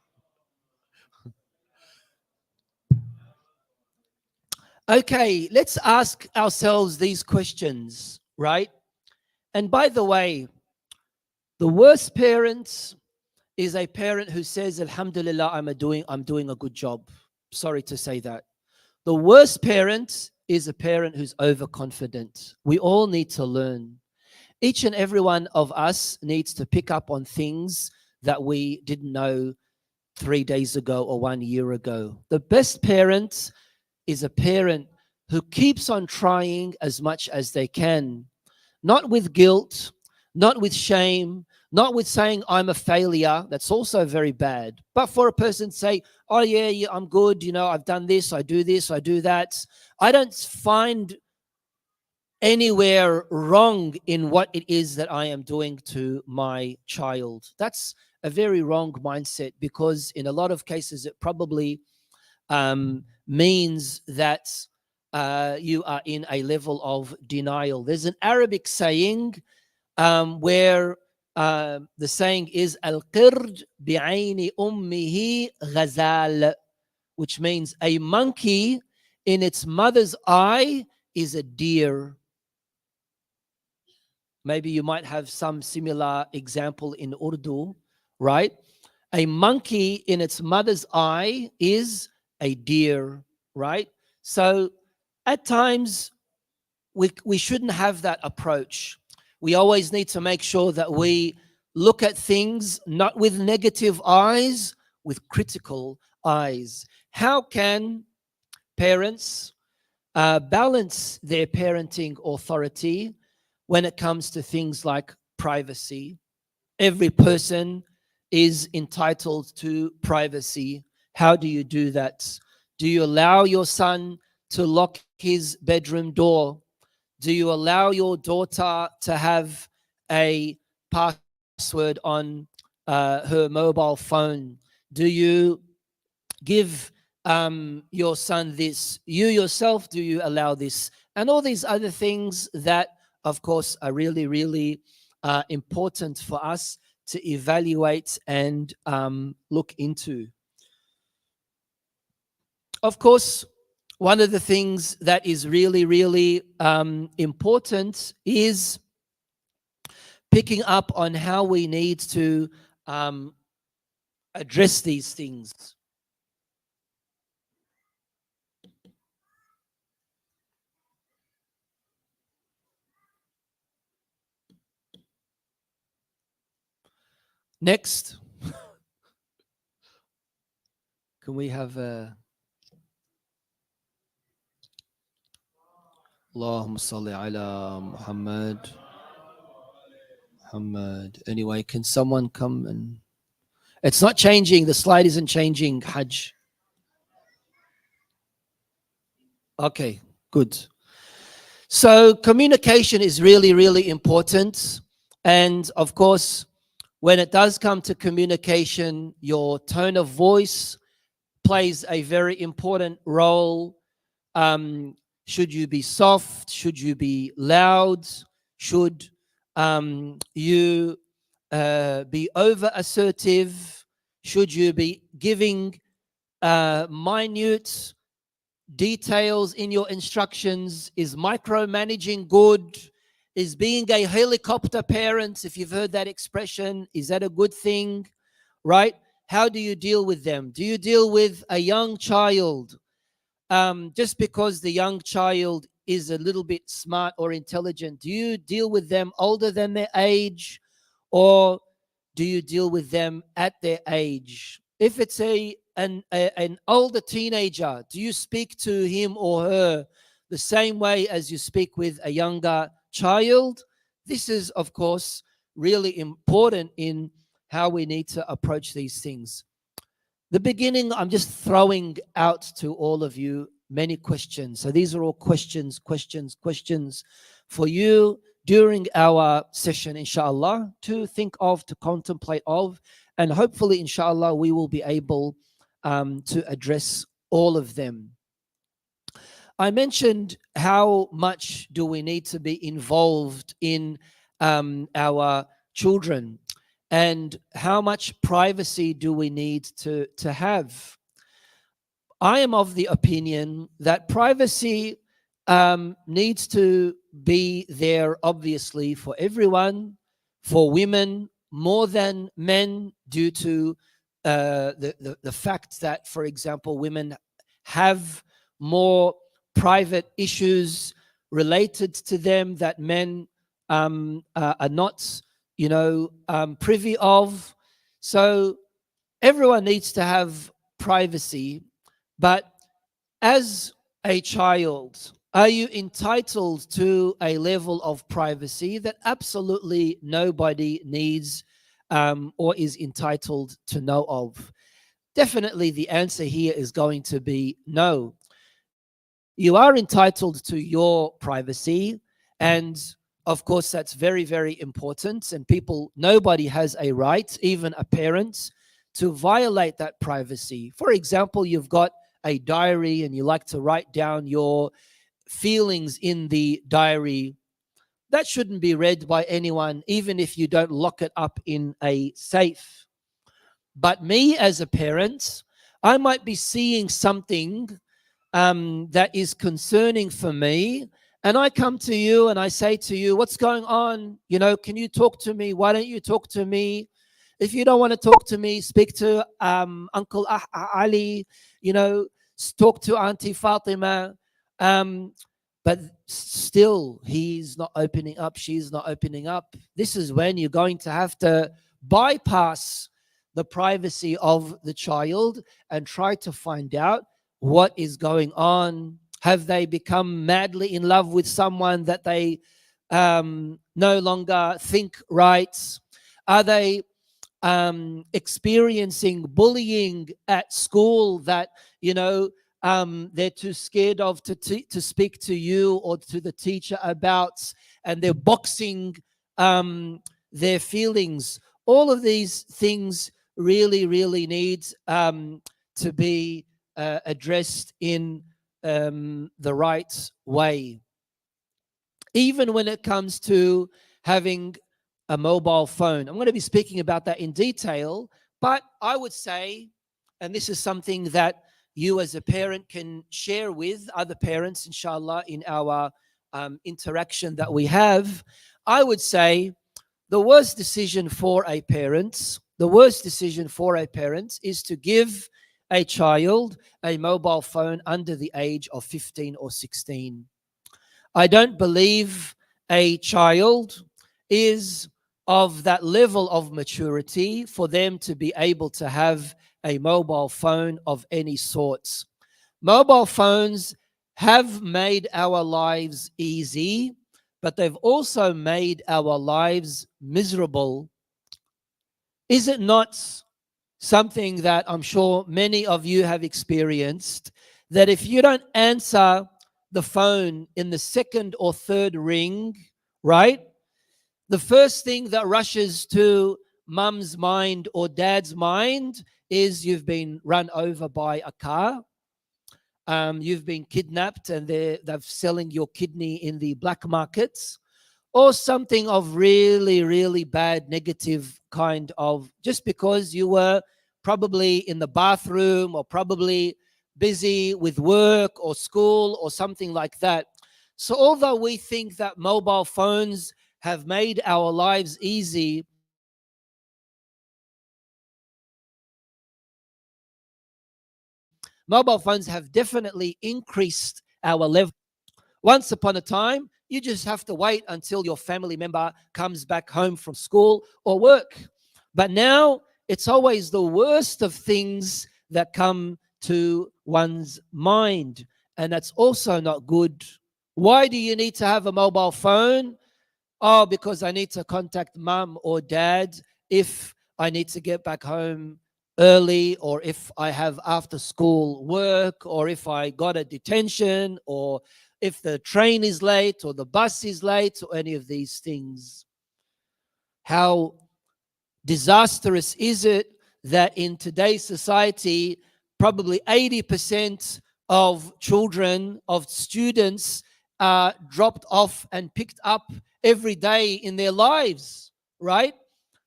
Okay, let's ask ourselves these questions, right? And by the way, the worst parent is a parent who says, Alhamdulillah, I'm doing a good job. Sorry to say that. The worst parent is a parent who's overconfident. We all need to learn. Each and every one of us needs to pick up on things that we didn't know 3 days ago or 1 year ago. The best parent is a parent who keeps on trying as much as they can, not with guilt, not with shame, not with saying I'm a failure. That's also very bad. But for a person to say, oh yeah, I'm good, I've done this, I do that. I don't find anywhere wrong in what it is that I am doing to my child. That's a very wrong mindset, because in a lot of cases it probably means that you are in a level of denial. There's an Arabic saying where the saying is al-qird bi'ayni ummihi ghazal, which means a monkey in its mother's eye is a deer. Maybe you might have some similar example in Urdu, right? A monkey in its mother's eye is a deer, right? So at times we shouldn't have that approach. We always need to make sure that we look at things not with negative eyes, with critical eyes. How can parents balance their parenting authority when it comes to things like privacy? Every person is entitled to privacy. How do you do that? Do you allow your son to lock his bedroom door? Do you allow your daughter to have a password on her mobile phone? Do you give your son this? You yourself, do you allow this? And all these other things that, of course, are really, really important for us to evaluate and look into. Of course, one of the things that is really, really important is picking up on how we need to address these things. Next, can we have Allahumma salli ala Muhammad. Muhammad. Anyway, can someone come and... It's not changing. The slide isn't changing, Hajj. Okay, good. So communication is really, really important. And of course, when it does come to communication, your tone of voice plays a very important role. Should you be soft? Should you be loud? Should you be over assertive? Should you be giving minute details in your instructions? Is micromanaging good? Is being a helicopter parent, if you've heard that expression, is that a good thing? Right? How do you deal with them? Do you deal with a young child just because the young child is a little bit smart or intelligent? Do you deal with them older than their age, or do you deal with them at their age? If it's an older teenager, do you speak to him or her the same way as you speak with a younger child? This is, of course, really important in how we need to approach these things. The beginning, I'm just throwing out to all of you many questions. So these are all questions for you during our session, inshallah, to think of, to contemplate of, and hopefully, inshallah, we will be able to address all of them. I mentioned how much do we need to be involved in our children, and how much privacy do we need to have. I am of the opinion that privacy needs to be there, obviously, for everyone, for women more than men, due to the fact that, for example, women have more private issues related to them that men are not, privy of. So everyone needs to have privacy. But as a child, are you entitled to a level of privacy that absolutely nobody needs or is entitled to know of? Definitely the answer here is going to be no. You are entitled to your privacy, and of course that's very, very important, and nobody has a right, even a parent, to violate that privacy. For example, you've got a diary and you like to write down your feelings in the diary. That shouldn't be read by anyone, even if you don't lock it up in a safe. But me as a parent, I might be seeing something that is concerning for me, and I come to you and I say to you, what's going on? Can you talk to me? Why don't you talk to me? If you don't want to talk to me, speak to Uncle Ali, talk to Auntie Fatima. But still, he's not opening up, she's not opening up. This is when you're going to have to bypass the privacy of the child and try to find out what is going on. Have they become madly in love with someone that they no longer think right? Are they experiencing bullying at school that they're too scared of to speak to you or to the teacher about, and they're boxing their feelings? All of these things really, really need to be addressed in the right way. Even when it comes to having a mobile phone, I'm going to be speaking about that in detail, but I would say, and this is something that you as a parent can share with other parents, inshallah, in our interaction that we have, I would say the worst decision for a parent is to give a child a mobile phone under the age of 15 or 16. I don't believe a child is of that level of maturity for them to be able to have a mobile phone of any sorts. Mobile phones have made our lives easy, but they've also made our lives miserable. Is it not something that I'm sure many of you have experienced, that if you don't answer the phone in the second or third ring, right, the first thing that rushes to mum's mind or dad's mind is you've been run over by a car, you've been kidnapped and they're selling your kidney in the black markets, or something of really, really bad, negative kind of, just because you were probably in the bathroom or probably busy with work or school or something like that. So although we think that mobile phones have made our lives easy, mobile phones have definitely increased our level. Once upon a time, you just have to wait until your family member comes back home from school or work. But now it's always the worst of things that come to one's mind. And that's also not good. Why do you need to have a mobile phone? Oh, because I need to contact mum or dad if I need to get back home early, or if I have after school work, or if I got a detention, or if the train is late or the bus is late, or any of these things. How disastrous is it that in today's society, probably 80% of children, of students, are dropped off and picked up every day in their lives, right?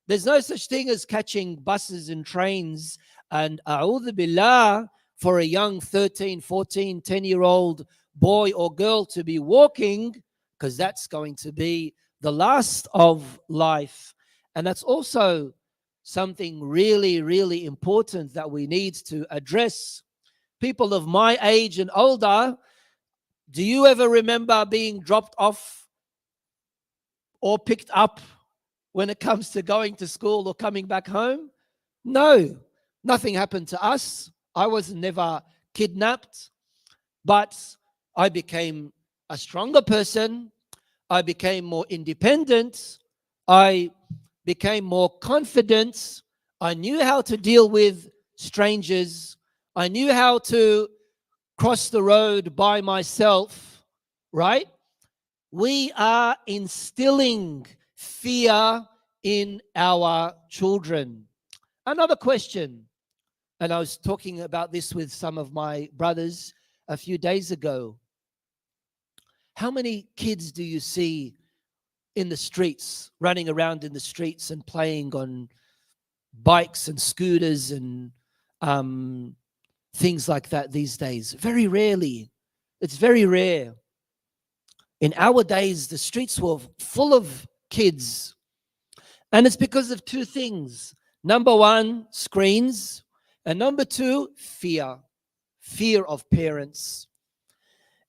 There's no such thing as catching buses and trains. And a'udhu billah, for a young 13, 14, 10-year-old boy or girl to be walking, because that's going to be the last of life. And that's also something really, really important that we need to address. People of my age and older, do you ever remember being dropped off or picked up when it comes to going to school or coming back home? No, nothing happened to us. I was never kidnapped, but I became a stronger person. I became more independent. I became more confident. I knew how to deal with strangers. I knew how to cross the road by myself, right? We are instilling fear in our children. Another question, and I was talking about this with some of my brothers a few days ago. How many kids do you see in the streets, running around in the streets and playing on bikes and scooters and things like that these days? Very rarely. It's very rare. In our days, the streets were full of kids. And it's because of two things. Number one, screens. And number two, fear. Fear of parents.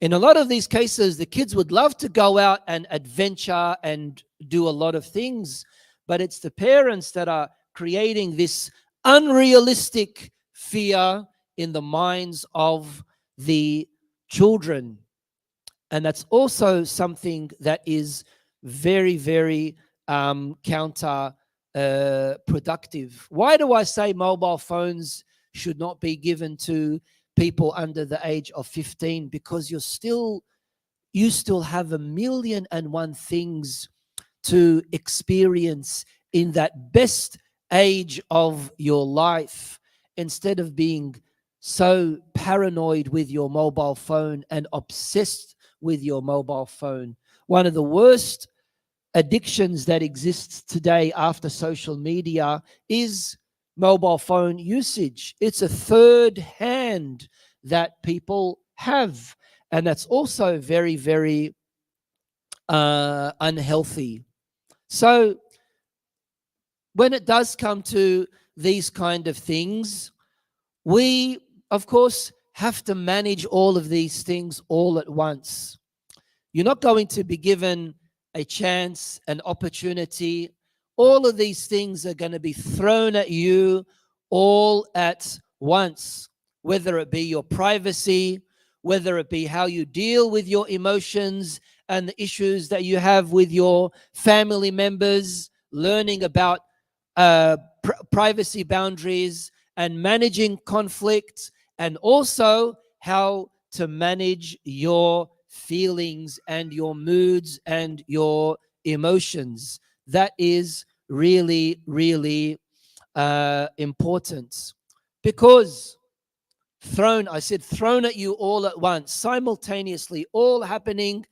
In a lot of these cases, the kids would love to go out and adventure and do a lot of things, but it's the parents that are creating this unrealistic fear in the minds of the children. And that's also something that is very, very counter productive. Why do I say mobile phones should not be given to people under the age of 15? Because you still have 1,000,001 things to experience in that best age of your life, instead of being so paranoid with your mobile phone and obsessed with your mobile phone. One of the worst addictions that exists today after social media is mobile phone usage. It's a third hand that people have, and that's also very, very unhealthy. So when it does come to these kind of things, we, of course, have to manage all of these things all at once. You're not going to be given a chance, an opportunity. All of these things are going to be thrown at you all at once, whether it be your privacy, whether it be how you deal with your emotions and the issues that you have with your family members, learning about privacy boundaries and managing conflict, and also how to manage your feelings and your moods and your emotions. That is really, really important, because I said thrown at you all at once, simultaneously, all happening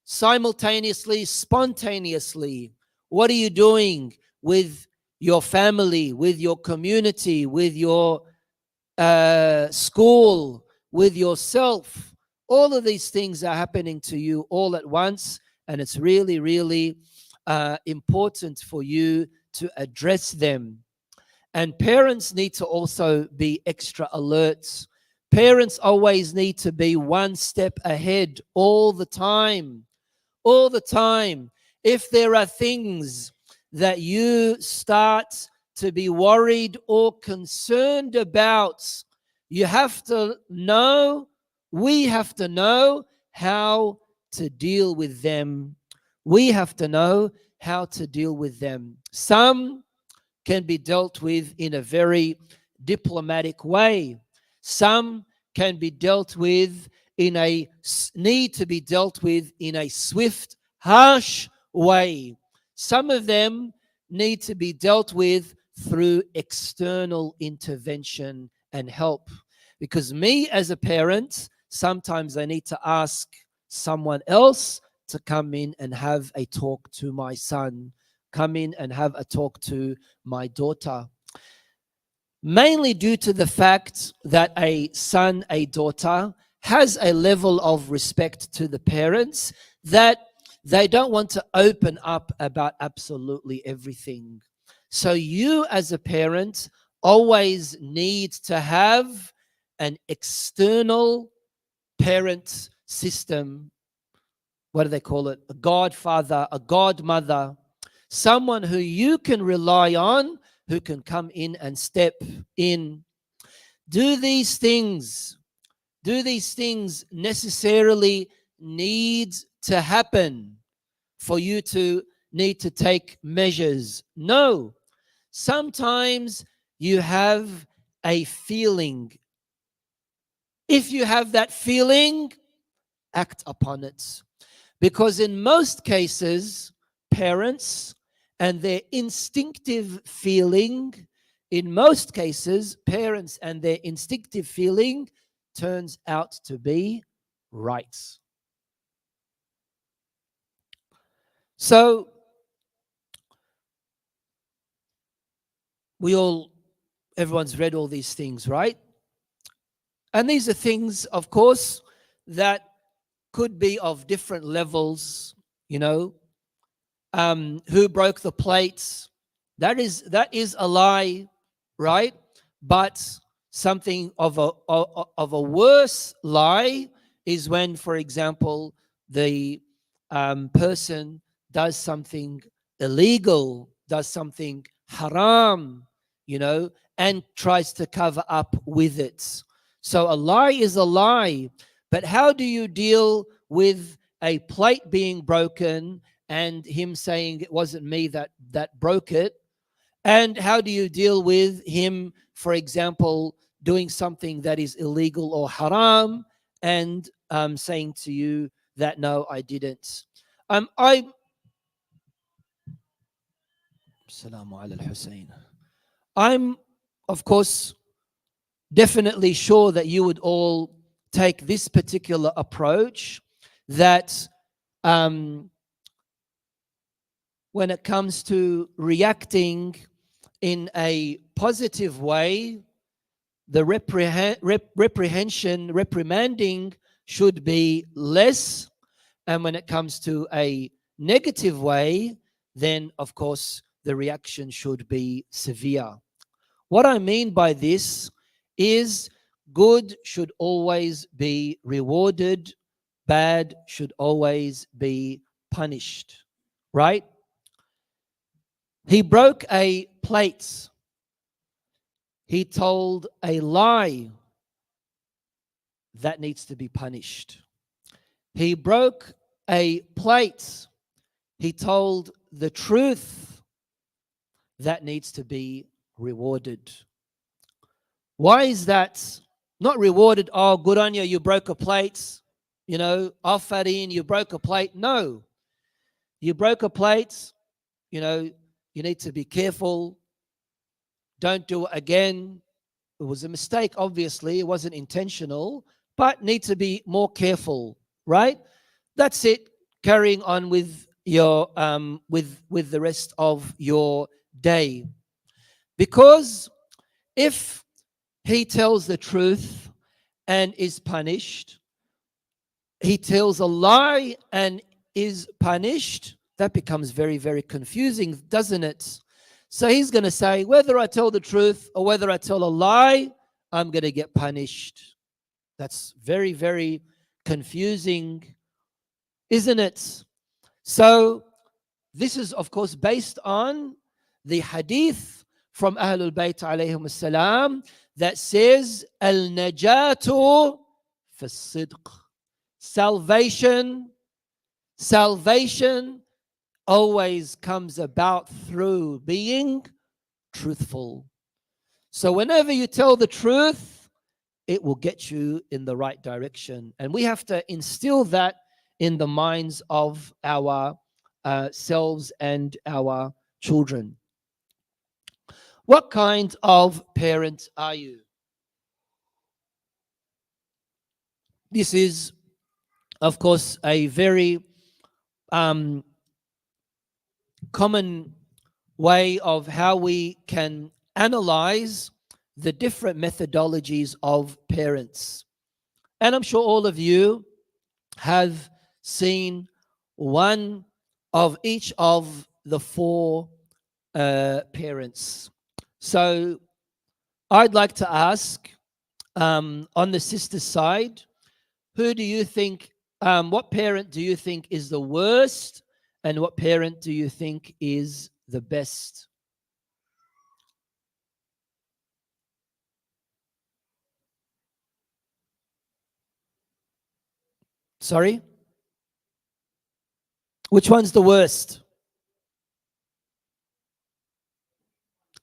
simultaneously, spontaneously. What are you doing with your family, with your community, with your school, with yourself? All of these things are happening to you all at once, and it's really, really important for you to address them. And parents need to also be extra alert. Parents always need to be one step ahead all the time. All the time. If there are things that you start to be worried or concerned about, you have to know, we have to know how to deal with them. We have to know how to deal with them. Some can be dealt with in a very diplomatic way. Some can be dealt with need to be dealt with in a swift, harsh way. Some of them need to be dealt with through external intervention and help. Because me as a parent, sometimes I need to ask someone else to come in and have a talk to my son, come in and have a talk to my daughter. Mainly due to the fact that a son, a daughter, has a level of respect to the parents that they don't want to open up about absolutely everything. So you as a parent always need to have an external parent system. What do they call it? A godfather, a godmother, someone who you can rely on, who can come in and step in. Do these things necessarily need to happen for you to need to take measures? No. Sometimes you have a feeling. If you have that feeling, act upon it. Because in most cases, parents and their instinctive feeling, in most cases, parents and their instinctive feeling turns out to be right. So everyone's read all these things, right? And these are things, of course, that could be of different levels, you know. Who broke the plates? That is a lie, right? But something of a worse lie is when, for example, the person does something illegal, does something haram, you know, and tries to cover up with it. So a lie is a lie. But how do you deal with a plate being broken and him saying it wasn't me that broke it? And how do you deal with him, for example, doing something that is illegal or haram and saying to you that no, I didn't? I'm of course definitely sure that you would all take this particular approach, that when it comes to reacting in a positive way, the reprimanding should be less. And when it comes to a negative way, then of course the reaction should be severe. What I mean by this is good should always be rewarded, bad should always be punished, right? He broke a plate. He told a lie. that needs to be punished. He broke a plate. He told the truth, that needs to be rewarded. Why is that not rewarded? Oh, good on you, you broke a plate. You know, Afarin, you broke a plate. No, you broke a plate. You know, you need to be careful. Don't do it again. It was a mistake, obviously. It wasn't intentional, but need to be more careful, right? That's it. Carrying on with your with the rest of your day. Because if he tells the truth and is punished, he tells a lie and is punished, that becomes very, very confusing, doesn't it? So he's going to say, whether I tell the truth or whether I tell a lie, I'm going to get punished. That's very, very confusing, isn't it? So this is, of course, based on the hadith from Ahlul Bayt alayhim salam that says, Al-najatu fi-sidq. Salvation always comes about through being truthful. So whenever you tell the truth, it will get you in the right direction. And we have to instill that in the minds of our selves and our children. What kind of parent are you? This is, of course, a very common way of how we can analyze the different methodologies of parents. And I'm sure all of you have seen one of each of the four parents. So I'd like to ask, on the sister side, who do you think, what parent do you think is the worst, and what parent do you think is the best? Sorry? Which one's the worst?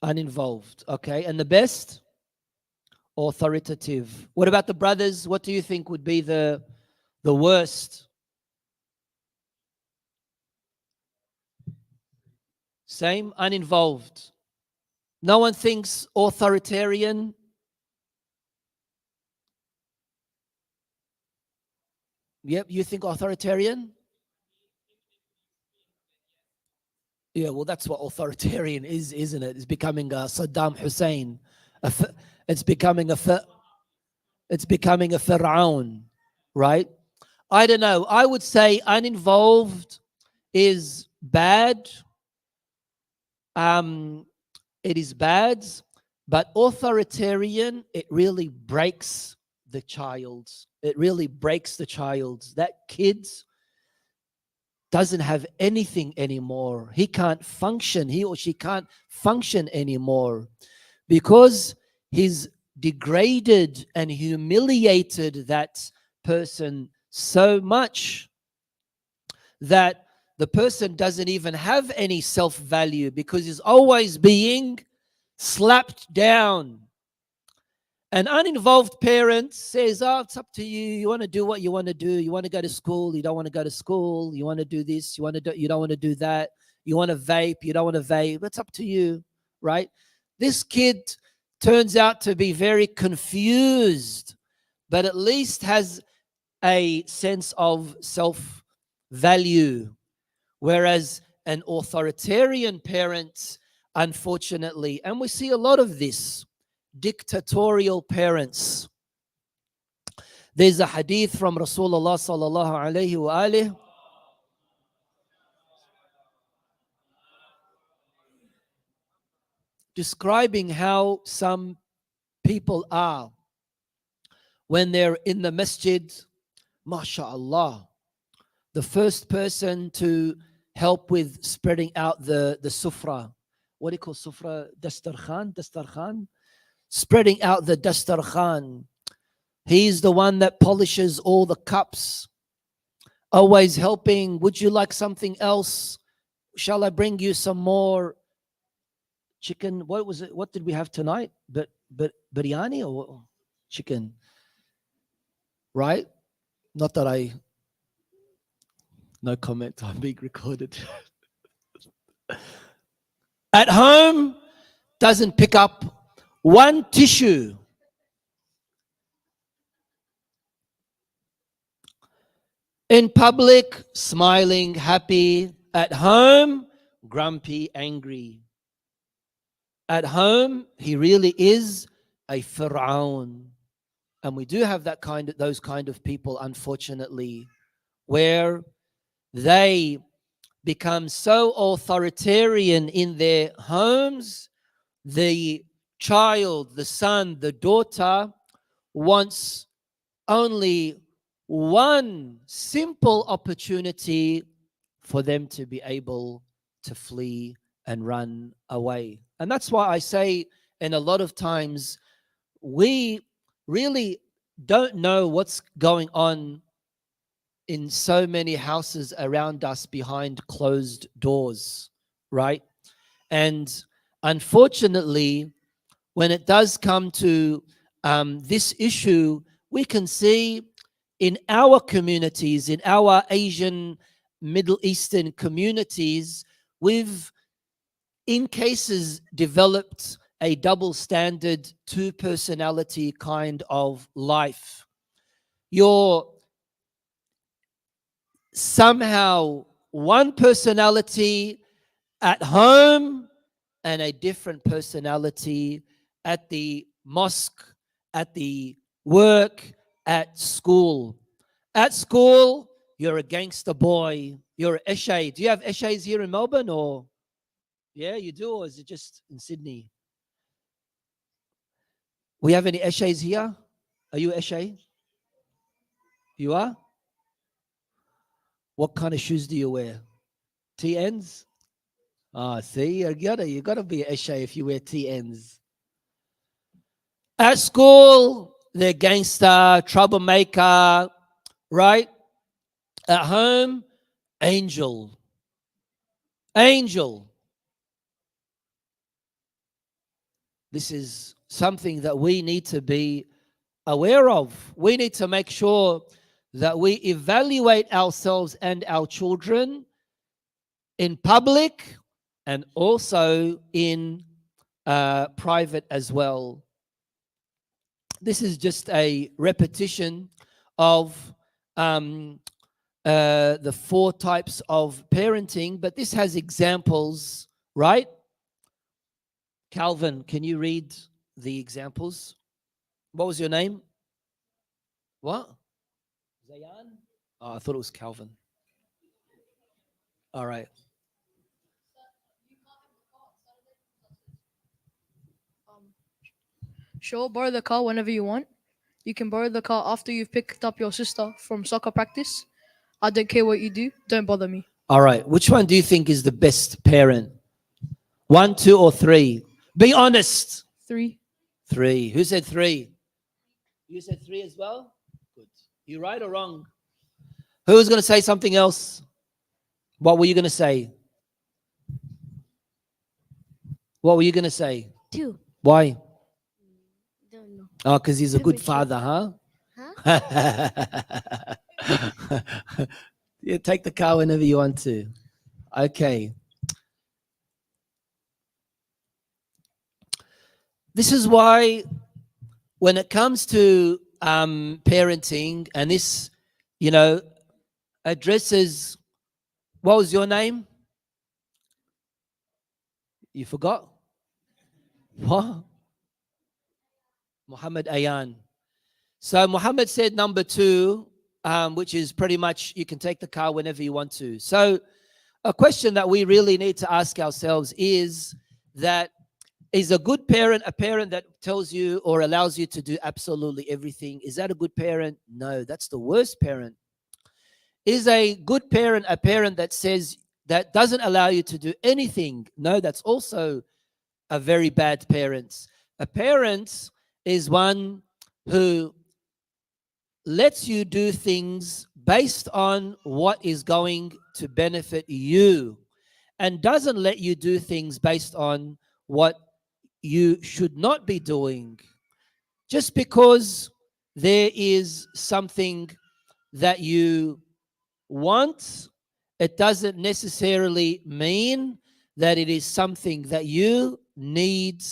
Uninvolved. Okay. And the best? Authoritative. What about the brothers? What do you think would be the worst? Same, uninvolved. No one thinks authoritarian. Yep, you think authoritarian? Yeah, well, that's what authoritarian is, isn't it? It's becoming a Saddam Hussein. It's becoming a Fir'aun, right? I don't know. I would say uninvolved is bad. It is bad, but authoritarian, it really breaks the child. It really breaks the child. That kid doesn't have anything anymore. He can't function. He or she can't function anymore because he's degraded and humiliated that person so much that the person doesn't even have any self-value because he's always being slapped down. An uninvolved parent says, oh, it's up to you. You want to do what you want to do. You want to go to school. You don't want to go to school. You want to do this. You don't want to do that. You want to vape. You don't want to vape. It's up to you, right? This kid turns out to be very confused, but at least has a sense of self-value. Whereas an authoritarian parent, unfortunately, and we see a lot of this, dictatorial parents. There's a hadith from Rasulullah sallallahu alayhi wa alihi describing how some people are when they're in the masjid. MashaAllah, the first person to help with spreading out the sufra. What do you call sufra? Dastarkhan? Spreading out the dastarkhan. He's the one that polishes all the cups, always helping. Would you like something else? Shall I bring you some more chicken? What was it? What did we have tonight? But biryani or chicken? Right? Not that I. No comment. I'm being recorded. At home, doesn't pick up one tissue. In public, smiling, happy. At home, grumpy, angry. At home, he really is a Fir'aun. And we do have those kind of people, unfortunately, where they become so authoritarian in their homes. The child, the son, the daughter wants only one simple opportunity for them to be able to flee and run away. And that's why I say, and a lot of times, we really don't know what's going on in so many houses around us behind closed doors, right? And unfortunately, when it does come to this issue, we can see in our communities, in our Asian, Middle Eastern communities, we've, in cases, developed a double standard, two personality kind of life. You're somehow one personality at home and a different personality at the mosque, at the work, at school. At school, you're a gangster boy. You're an Eshay. Do you have Eshays here in Melbourne, or? Yeah, you do, or is it just in Sydney? We have any Eshays here? Are you Eshay? You are? What kind of shoes do you wear? TNs? Ah, see, you gotta be an Eshay if you wear TNs. At school, they're gangster, troublemaker, right? At home, angel. Angel. This is something that we need to be aware of. We need to make sure that we evaluate ourselves and our children in public and also in private as well. This is just a repetition of the 4 types of parenting, but this has examples, right? Calvin, can you read the examples? What was your name? What? Zayan? Oh, I thought it was Calvin. All right. Sure, borrow the car whenever you want. You can borrow the car after you've picked up your sister from soccer practice. I don't care what you do. Don't bother me. All right. Which one do you think is the best parent? 1, 2, or 3? Be honest. 3. 3. Who said 3? You said 3 as well? Good. You right or wrong? Who was going to say something else? What were you going to say? What were you going to say? 2. Why? Don't know. Oh, because he's a good Premature. father, huh? Huh? Yeah, take the car whenever you want to. Okay. This is why when it comes to parenting, and this, addresses, what was your name? You forgot? What? Muhammad Ayan. So Muhammad said number 2, which is pretty much you can take the car whenever you want to. So a question that we really need to ask ourselves is a good parent a parent that tells you or allows you to do absolutely everything? Is that a good parent? No, that's the worst parent. Is a good parent a parent that doesn't allow you to do anything? No, that's also a very bad parent. A parent is one who lets you do things based on what is going to benefit you, and doesn't let you do things based on what you should not be doing. Just because there is something that you want, it doesn't necessarily mean that it is something that you need,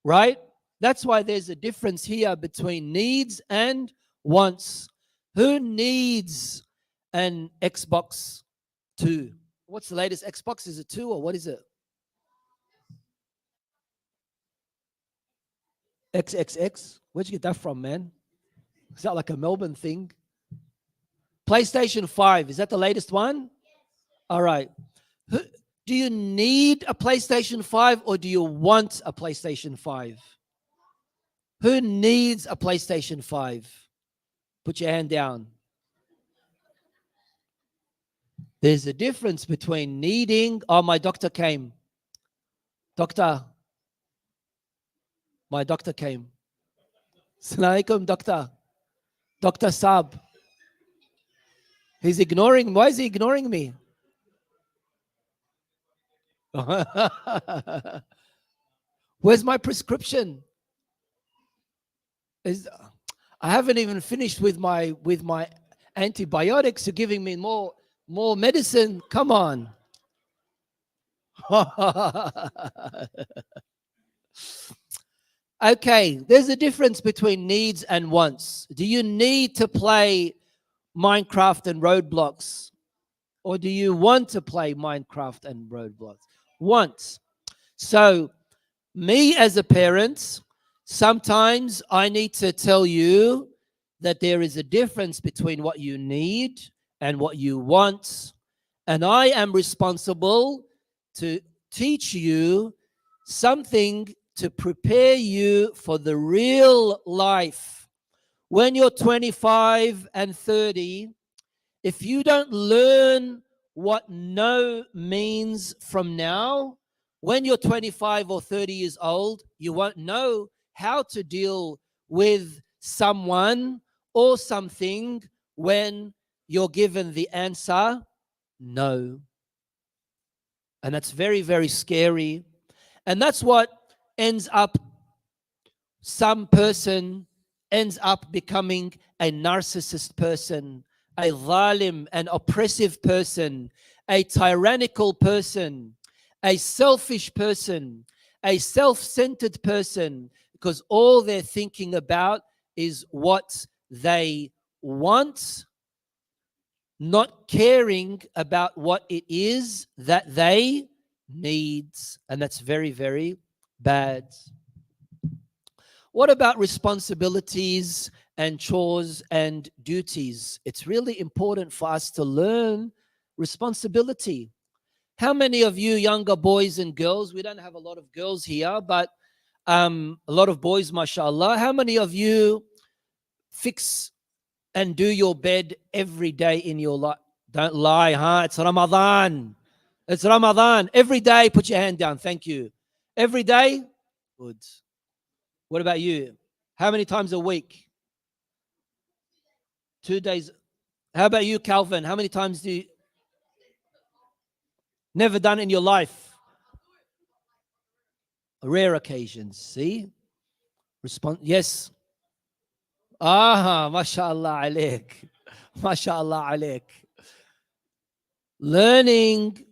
right? That's why there's a difference here between needs and wants. Who needs an Xbox 2? What's the latest Xbox? Is it 2 or what is it? XXX? Where'd you get that from, man? Is that like a Melbourne thing? PlayStation 5, is that the latest one? All right. Do you need a PlayStation 5 or do you want a PlayStation 5? Who needs a PlayStation 5? Put your hand down. There's a difference between needing. Oh, my doctor came. Doctor. My doctor came. Assalamu alaikum, doctor. Dr. Saab. He's ignoring. Why is he ignoring me? Where's my prescription? I haven't even finished with my antibiotics. You're giving me more medicine. Come on. Okay, there's a difference between needs and wants. Do you need to play Minecraft and Roblox? Or do you want to play Minecraft and Roblox? Want. So, me as a parent, sometimes I need to tell you that there is a difference between what you need and what you want. And I am responsible to teach you something to prepare you for the real life. When you're 25 and 30, if you don't learn what no means from now, when you're 25 or 30 years old, you won't know how to deal with someone or something when you're given the answer no. And that's very, very scary. And that's what ends up, some person ends up becoming a narcissist person, a zalim, an oppressive person, a tyrannical person, a selfish person, a self-centered person, because all they're thinking about is what they want, not caring about what it is that they need. And that's very, very bad. What about responsibilities and chores and duties? It's really important for us to learn responsibility. How many of you younger boys and girls, we don't have a lot of girls here, but a lot of boys, mashallah, how many of you fix and do your bed every day in your life? Don't lie, huh? It's Ramadan. It's Ramadan. Every day, put your hand down. Thank you. Every day? Good. What about you? How many times a week? 2 days. How about you, Calvin? How many times do you? Never done in your life? Rare occasions. See? Yes. Mashallah alaik. Mashallah alaik. Learning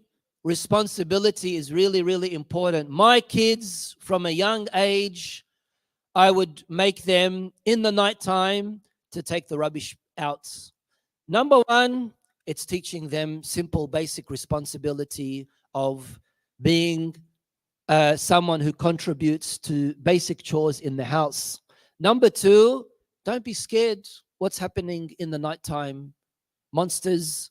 responsibility is really, really important. My kids, from a young age, I would make them in the nighttime to take the rubbish out. Number one, it's teaching them simple, basic responsibility of being someone who contributes to basic chores in the house. Number two, don't be scared what's happening in the nighttime. Monsters,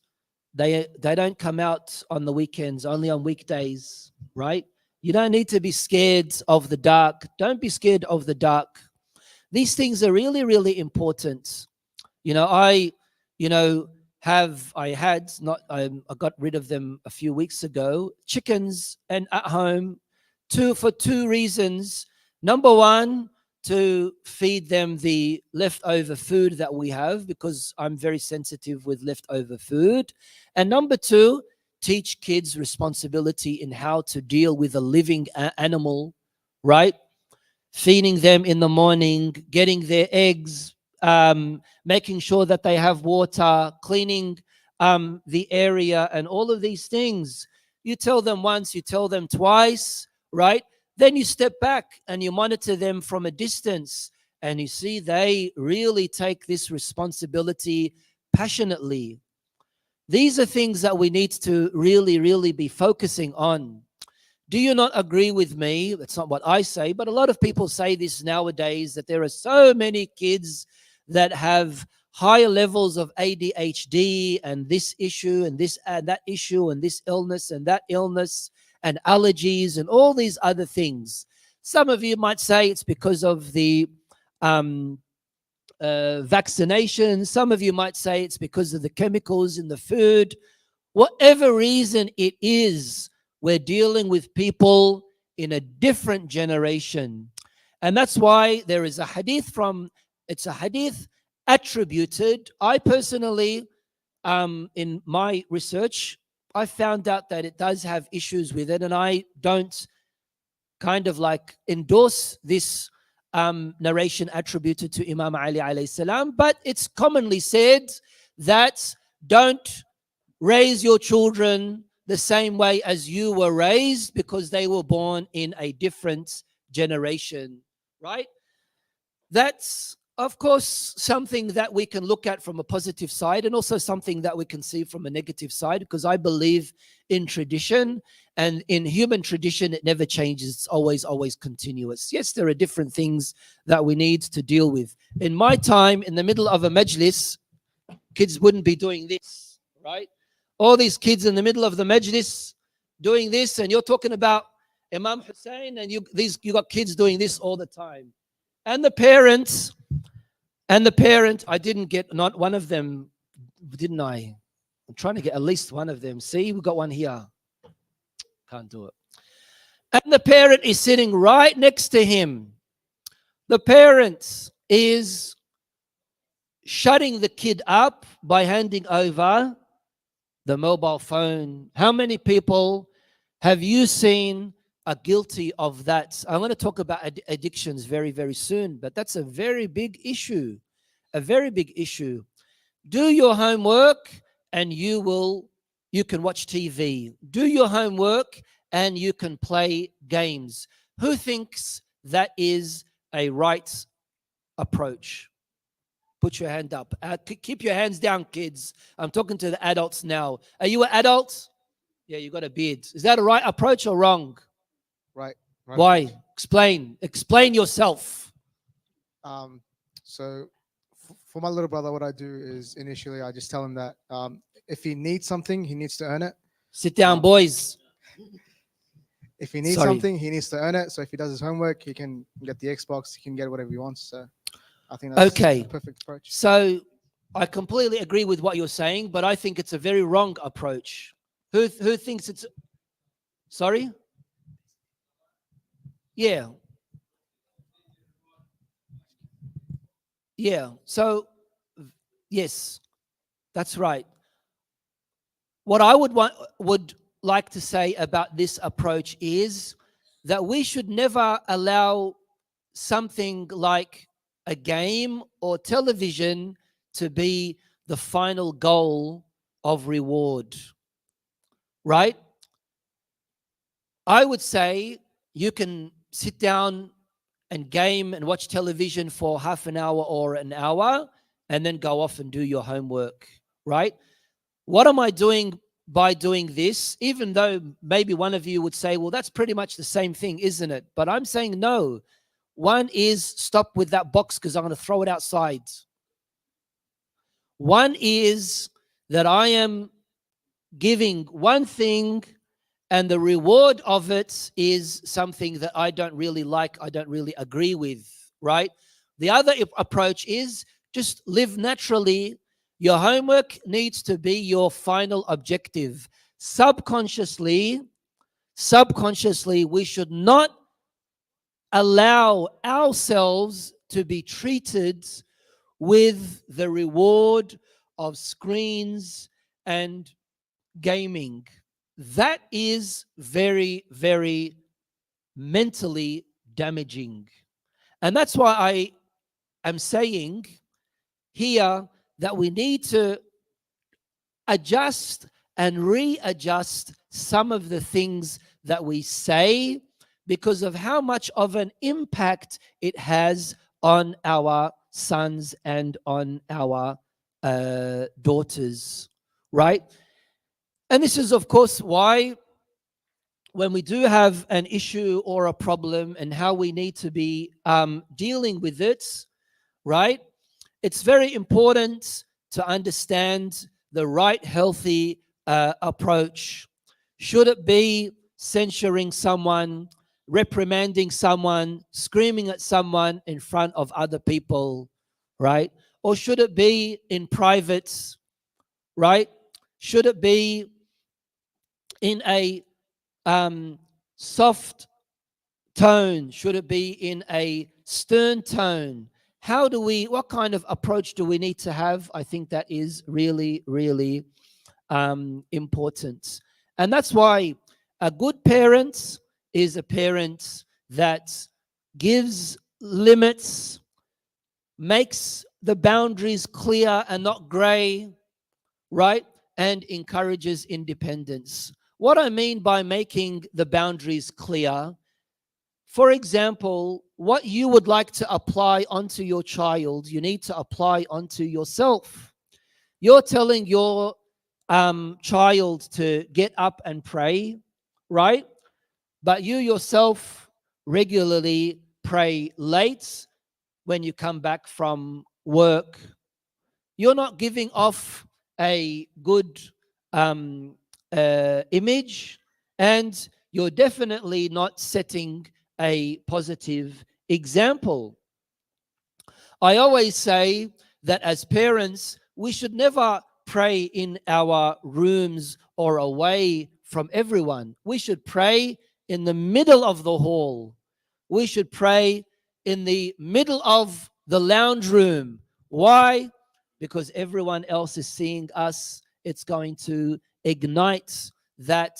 they don't come out on the weekends, only on weekdays, right? You don't need to be scared of the dark. Don't be scared of the dark. These things are really, really important. I got rid of them a few weeks ago, chickens, and at home, for two reasons. Number one, to feed them the leftover food that we have, because I'm very sensitive with leftover food. And number two, teach kids responsibility in how to deal with a living animal, right? Feeding them in the morning, getting their eggs, making sure that they have water, cleaning the area, and all of these things. You tell them once, you tell them twice, right? Then you step back and you monitor them from a distance, and you see they really take this responsibility passionately. These are things that we need to really, really be focusing on. Do you not agree with me? That's not what I say, but a lot of people say this nowadays, that there are so many kids that have higher levels of ADHD and this issue and this and that issue and this illness and that illness and allergies and all these other things. Some of you might say it's because of the vaccination. Some of you might say it's because of the chemicals in the food. Whatever reason it is, we're dealing with people in a different generation. And that's why there is a hadith it's a hadith attributed. I personally, in my research, I found out that it does have issues with it, and I don't kind of like endorse this narration attributed to Imam Ali alayhi salam, but it's commonly said that don't raise your children the same way as you were raised, because they were born in a different generation, right? That's, of course, something that we can look at from a positive side, and also something that we can see from a negative side, because I believe in tradition, and in human tradition, it never changes. It's always continuous. Yes, there are different things that we need to deal with. In my time, in the middle of a majlis, kids wouldn't be doing this, right? All these kids in the middle of the majlis doing this, and you're talking about Imam Hussein, and you got kids doing this all the time. And the parent, I didn't get not one of them, didn't I? I'm trying to get at least one of them. See, we've got one here. Can't do it. And the parent is sitting right next to him. The parent is shutting the kid up by handing over the mobile phone. How many people have you seen are guilty of that? I'm going to talk about addictions very, very soon, but that's a very big issue. A very big issue. Do your homework and you can watch TV. Do your homework and you can play games. Who thinks that is a right approach? Put your hand up. Keep your hands down, kids. I'm talking to the adults now. Are you an adult? Yeah, you got a beard. Is that a right approach or wrong? Right. Why? Explain. Explain yourself. So for my little brother, what I do is initially I just tell him that if he needs something, he needs to earn it. Sit down, boys. If he needs something, he needs to earn it. So if he does his homework, he can get the Xbox, he can get whatever he wants. So I think that's a perfect approach. So I completely agree with what you're saying, but I think it's a very wrong approach. Who thinks it's... Sorry? Yeah. Yeah. So, yes, that's right. What I would like to say about this approach is that we should never allow something like a game or television to be the final goal of reward, right? I would say you can sit down and game and watch television for half an hour or an hour and then go off and do your homework, right? What am I doing by doing this? Even though maybe one of you would say, well, that's pretty much the same thing, isn't it? But I'm saying no. One is stop with that box because I'm going to throw it outside. One is that I am giving one thing and the reward of it is something that I don't really like, I don't really agree with, right? The other approach is just live naturally. Your homework needs to be your final objective. Subconsciously, we should not allow ourselves to be treated with the reward of screens and gaming. That is very, very mentally damaging. And that's why I am saying here that we need to adjust and readjust some of the things that we say because of how much of an impact it has on our sons and on our daughters, right? And this is, of course, why when we do have an issue or a problem and how we need to be dealing with it, right? It's very important to understand the right, healthy approach. Should it be censuring someone, reprimanding someone, screaming at someone in front of other people, right? Or should it be in private, right? Should it be in a soft tone? Should it be in a stern tone? What kind of approach do we need to have? I think that is really, really important. And that's why a good parent is a parent that gives limits, makes the boundaries clear and not gray, right? And encourages independence. What I mean by making the boundaries clear, for example, what you would like to apply onto your child, you need to apply onto yourself. You're telling your child to get up and pray, right? But you yourself regularly pray late when you come back from work. You're not giving off a good image, and you're definitely not setting a positive example. I always say that as parents, we should never pray in our rooms or away from everyone. We should pray in the middle of the hall. We should pray in the middle of the lounge room. Why? Because everyone else is seeing us. It's going to ignite that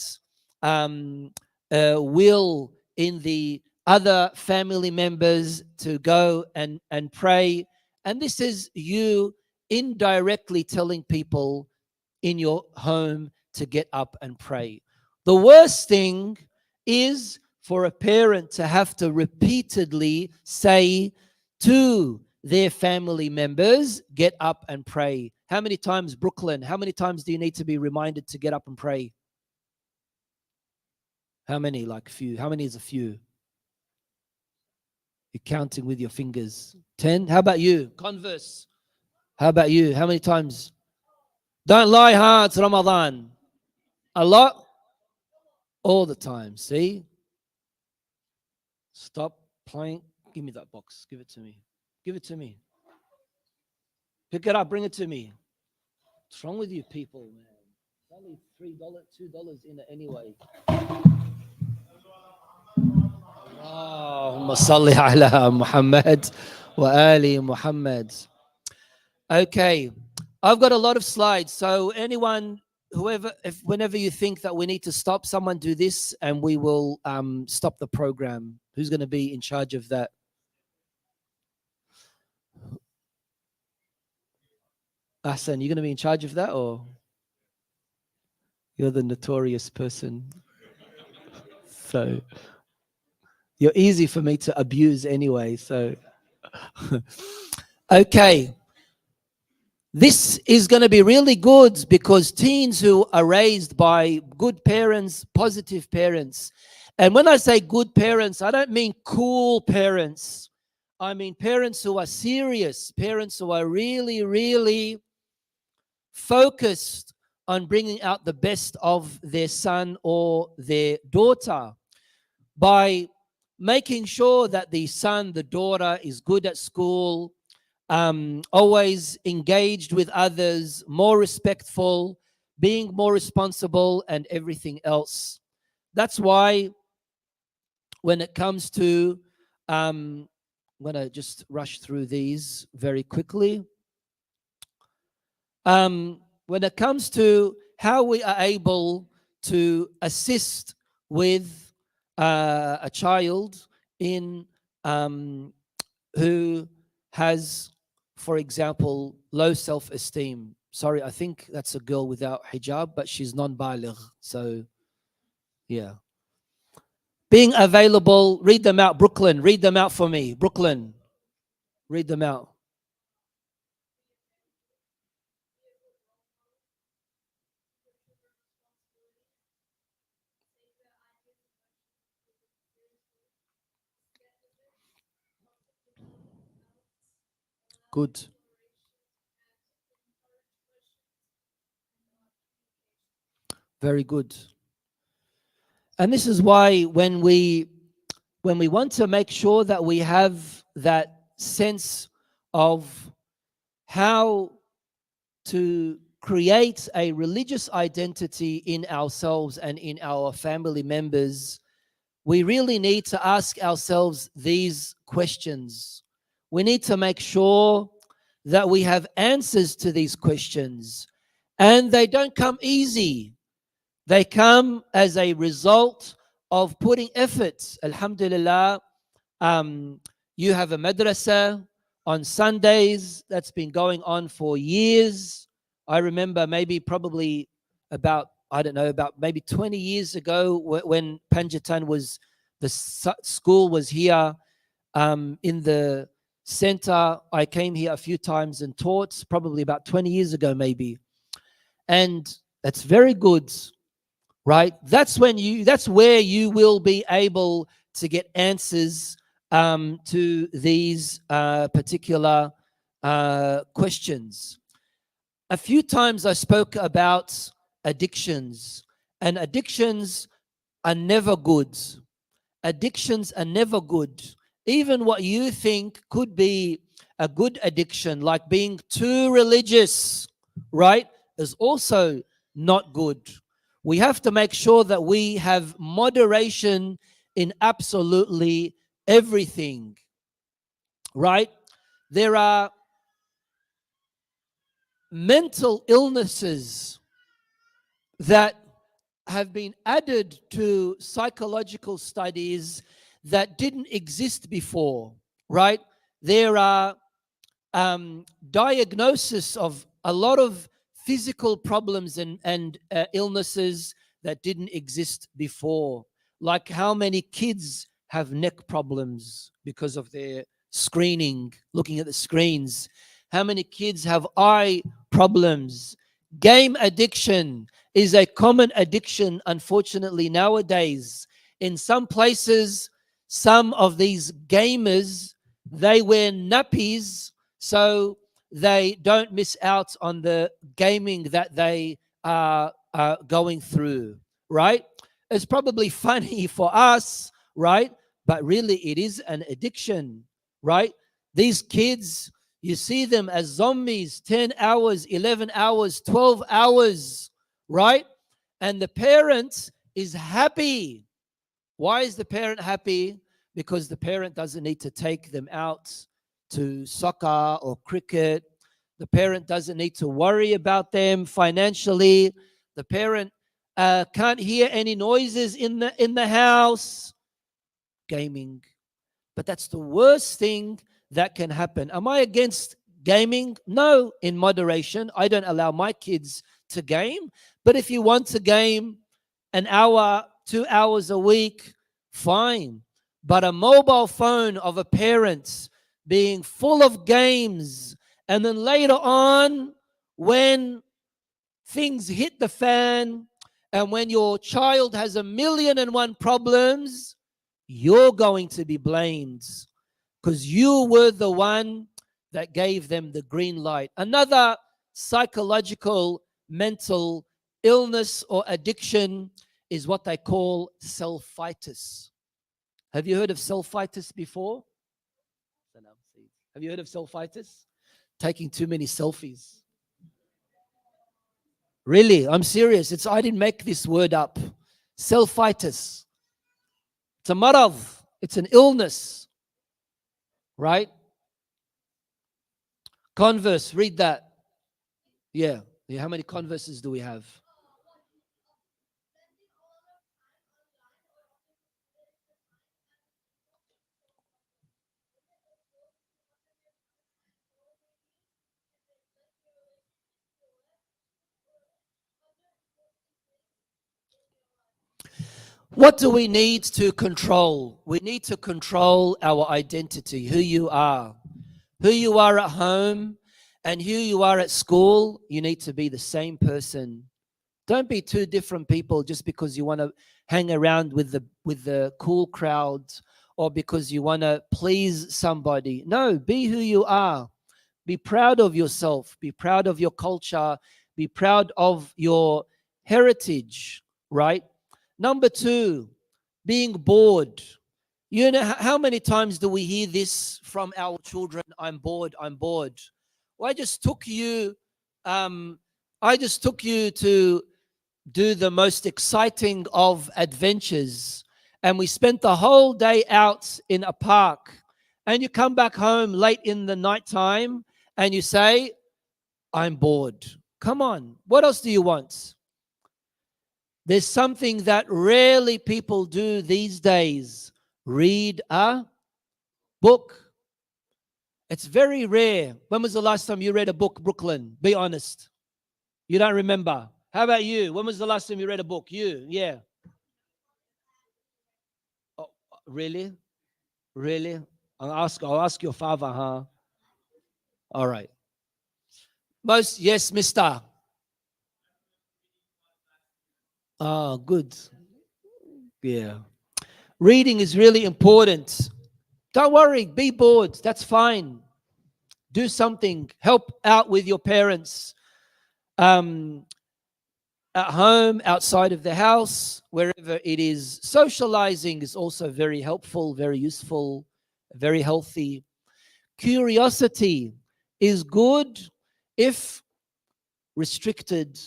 will in the other family members to go and pray. And this is you indirectly telling people in your home to get up and pray. The worst thing is for a parent to have to repeatedly say to their family members, get up and pray. How many times, Brooklyn, how many times do you need to be reminded to get up and pray? How many? Like few. How many is a few? You're counting with your fingers. 10? How about you? Converse. How about you? How many times? Don't lie, huh? It's Ramadan. A lot? All the time. See? Stop playing. Give me that box. Give it to me. Give it to me. Pick it up. Bring it to me. What's wrong with you people, man? It's only $3, $2 in it anyway. Allahumma salli ala Muhammad wa ali Muhammad. Okay. I've got a lot of slides. So anyone, whenever you think that we need to stop, someone do this and we will stop the program. Who's going to be in charge of that? Ahsan, you're going to be in charge of that, or you're the notorious person? So you're easy for me to abuse anyway. So, okay. This is going to be really good because teens who are raised by good parents, positive parents. And when I say good parents, I don't mean cool parents. I mean parents who are serious, parents who are really, really focused on bringing out the best of their son or their daughter by making sure that the son, the daughter is good at school, always engaged with others, more respectful, being more responsible, and everything else. That's why when it comes to I'm going to just rush through these very quickly. When it comes to how we are able to assist with a child in who has, for example, low self-esteem. Sorry, I think that's a girl without hijab, but she's non-baligh. So, yeah. Being available, read them out. Brooklyn, read them out for me. Brooklyn, read them out. Good. Very good. And this is why when we want to make sure that we have that sense of how to create a religious identity in ourselves and in our family members, we really need to ask ourselves these questions. We need to make sure that we have answers to these questions. And they don't come easy. They come as a result of putting efforts. Alhamdulillah, you have a madrasa on Sundays that's been going on for years. I remember probably about, I don't know, about maybe 20 years ago when Panjatan was, the school was here in the center. I came here a few times and taught, probably about 20 years ago maybe. And that's very good, right? That's where you will be able to get answers to these particular questions. A few times I spoke about addictions, and addictions are never good. Addictions are never good. Even what you think could be a good addiction, like being too religious, right, is also not good. We have to make sure that we have moderation in absolutely everything, right? There are mental illnesses that have been added to psychological studies that didn't exist before, right? There are diagnosis of a lot of physical problems and illnesses that didn't exist before, like how many kids have neck problems because of their screening, looking at the screens. How many kids have eye problems? Game addiction is a common addiction, unfortunately, nowadays. In some places, some of these gamers, they wear nappies so they don't miss out on the gaming that they are going through, right? It's probably funny for us, right? But really, it is an addiction, right? These kids, you see them as zombies, 10 hours, 11 hours, 12 hours, right? And the parent is happy. Why is the parent happy? Because the parent doesn't need to take them out to soccer or cricket. The parent doesn't need to worry about them financially. The parent can't hear any noises in the house. Gaming. But that's the worst thing that can happen. Am I against gaming? No, in moderation. I don't allow my kids to game. But if you want to game an hour, 2 hours a week, fine. But a mobile phone of a parent being full of games, and then later on, when things hit the fan, and when your child has 1,000,001 problems, you're going to be blamed because you were the one that gave them the green light. Another psychological, mental illness or addiction is what they call selfitis. Have you heard of selfitis before? Have you heard of selfitis? Taking too many selfies. Really, I'm serious. I didn't make this word up. Selfitis. It's a marav. It's an illness. right? Converse, read that. Yeah. How many converses do we have? What do we need to control? We need to control our identity, who you are. Who you are at home and who you are at school, you need to be the same person. Don't be two different people just because you want to hang around with the cool crowd or because you want to please somebody. No, be who you are. Be proud of yourself. Be proud of your culture. Be proud of your heritage, right? Number two, being bored. You know, how many times do we hear this from our children? I'm bored, I'm bored. Well, I just took you to do the most exciting of adventures, and we spent the whole day out in a park, and you come back home late in the night time and you say, I'm bored. Come on, what else do you want? There's something that rarely people do these days. Read a book. It's very rare. When was the last time you read a book, Brooklyn? Be honest. You don't remember. How about you? When was the last time you read a book? You, yeah. Oh, really? Really? I'll ask your father, huh? All right. Yes, mister. Oh, good. Yeah. Reading is really important. Don't worry, be bored. That's fine. Do something. Help out with your parents. At home, outside of the house, wherever it is. Socializing is also very helpful, very useful, very healthy. Curiosity is good if restricted.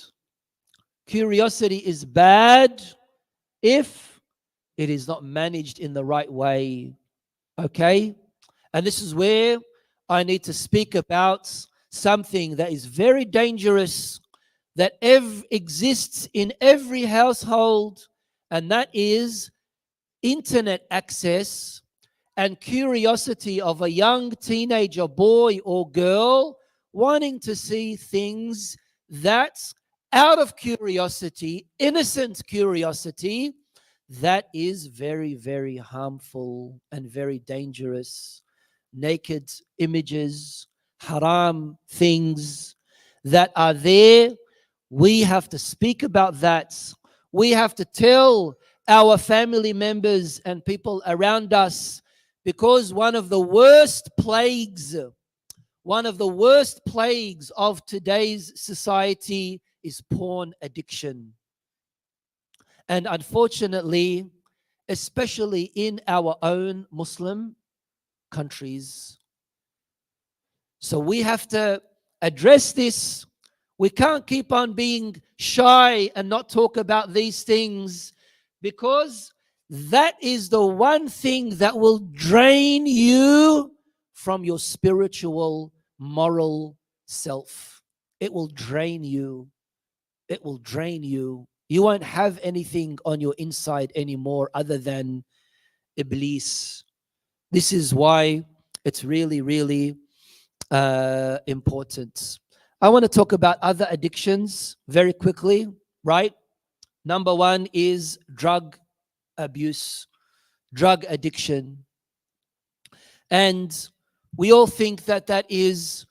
Curiosity is bad if it is not managed in the right way. Okay? And this is where I need to speak about something that is very dangerous that exists in every household, and that is internet access and curiosity of a young teenager, boy or girl, wanting to see things that, out of curiosity, innocent curiosity, that is very, very harmful and very dangerous. Naked images, haram things that are there. We have to speak about that. We have to tell our family members and people around us, because one of the worst plagues of today's society is porn addiction. And unfortunately, especially in our own Muslim countries. So we have to address this. We can't keep on being shy and not talk about these things, because that is the one thing that will drain you from your spiritual, moral self. It will drain you. It will drain you. You won't have anything on your inside anymore other than Iblis. This is why it's really, really important. I want to talk about other addictions very quickly, right? Number one is drug abuse, drug addiction. And we all think that that is,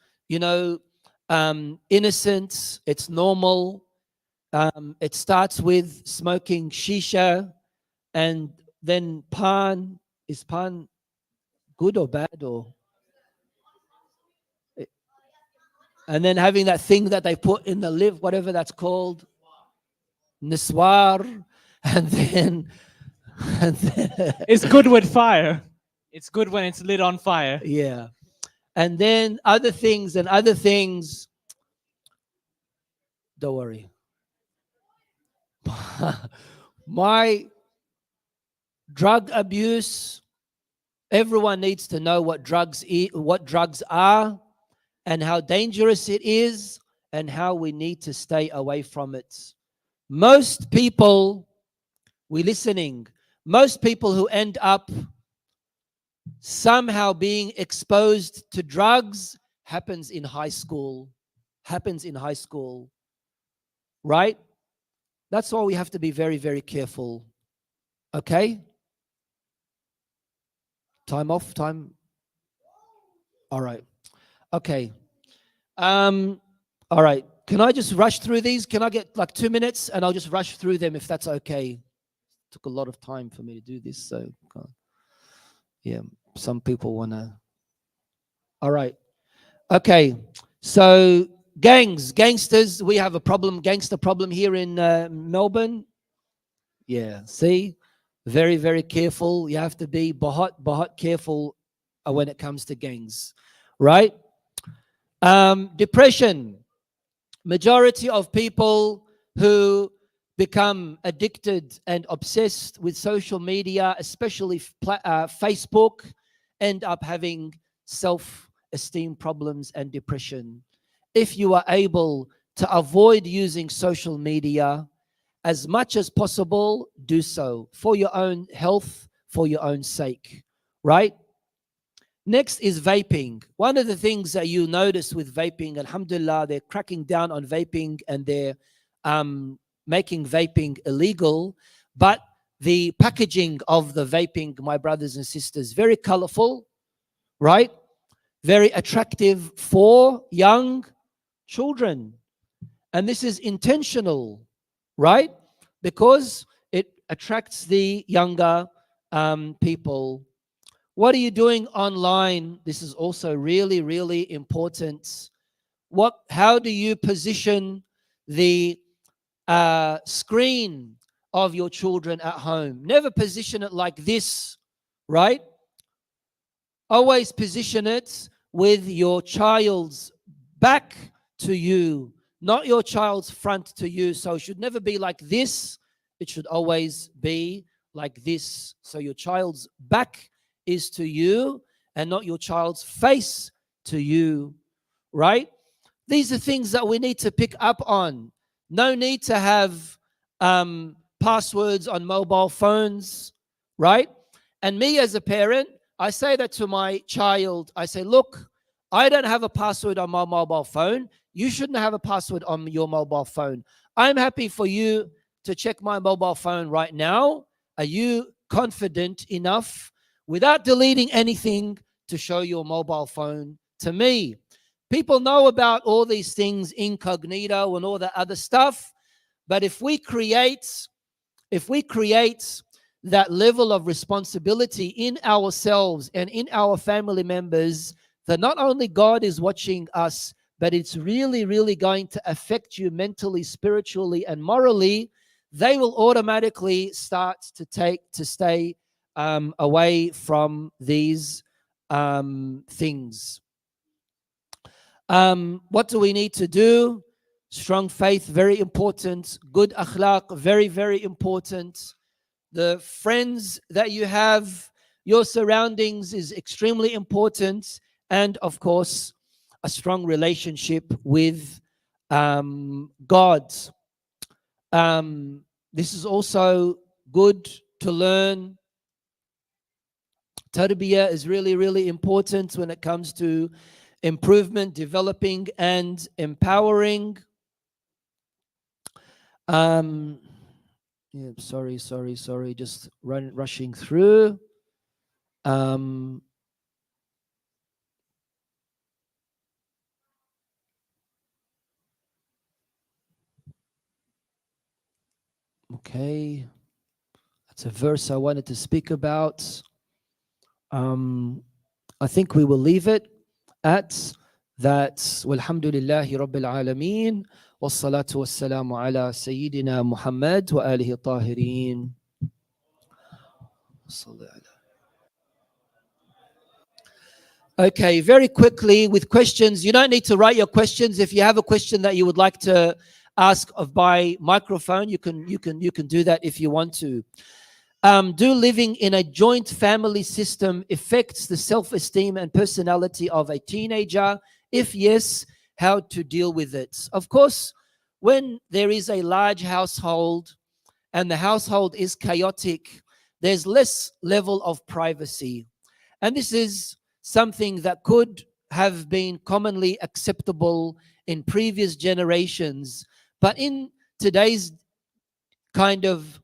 innocent, it's normal. It starts with smoking shisha and then pan. Is pan good or bad? And then having that thing that they put in the lip, whatever that's called, niswar, and then it's good with fire. It's good when it's lit on fire. Yeah. And then other things and other things. Don't worry. My drug abuse Everyone needs to know what drugs are, and how dangerous it is, and how we need to stay away from it. Most people, most people who end up somehow being exposed to drugs happens in high school. Right? That's why we have to be very, very careful. Okay? Time off, time. All right. Okay. All right. Can I just rush through these? Can I get like 2 minutes and I'll just rush through them if that's okay? Took a lot of time for me to do this, so yeah, some people want to. All right. Okay. So gangsters, we have a gangster problem here in Melbourne. Yeah. See, very, very careful. You have to be bahat careful when it comes to gangs, right? Depression. Majority of people who become addicted and obsessed with social media, especially Facebook, end up having self-esteem problems and depression. If you are able to avoid using social media as much as possible, do so for your own health, for your own sake, right? Next is vaping. One of the things that you notice with vaping, alhamdulillah, they're cracking down on vaping and they're making vaping illegal. But the packaging of the vaping, my brothers and sisters, very colorful, right? Very attractive for young children. And this is intentional, right? Because it attracts the younger people. What are you doing online? This is also really, really important. How do you position the screen of your children at home? Never position it like this, right? Always position it with your child's back to you, not your child's front to you. So it should never be like this. It should always be like this. So your child's back is to you and not your child's face to you, right? These are things that we need to pick up on. No need to have passwords on mobile phones, right? And me as a parent, I say that to my child. I say, look, I don't have a password on my mobile phone. You shouldn't have a password on your mobile phone. I'm happy for you to check my mobile phone right now. Are you confident enough without deleting anything to show your mobile phone to me? People know about all these things, incognito and all that other stuff. But if we create that level of responsibility in ourselves and in our family members, that not only God is watching us, but it's really, really going to affect you mentally, spiritually, and morally, they will automatically start to stay away from these things. What do we need to do? Strong faith, very important. Good akhlaq, very, very important. The friends that you have, your surroundings is extremely important. And of course, a strong relationship with God. This is also good to learn. Tarbiyah is really, really important when it comes to improvement, developing, and empowering. Yeah, sorry. Just rushing through. Okay, that's a verse I wanted to speak about. I think we will leave it at that. Walhamdulillahi Rabbil Alameen. Wassalatu wassalamu ala Sayyidina Muhammad wa alihi tahirin. Okay, very quickly with questions. You don't need to write your questions. If you have a question that you would like to ask by microphone, you can do that if you want to. Do living in a joint family system affects the self-esteem and personality of a teenager? If yes, how to deal with it? Of course, when there is a large household and the household is chaotic, there's less level of privacy. And this is something that could have been commonly acceptable in previous generations. But in today's kind of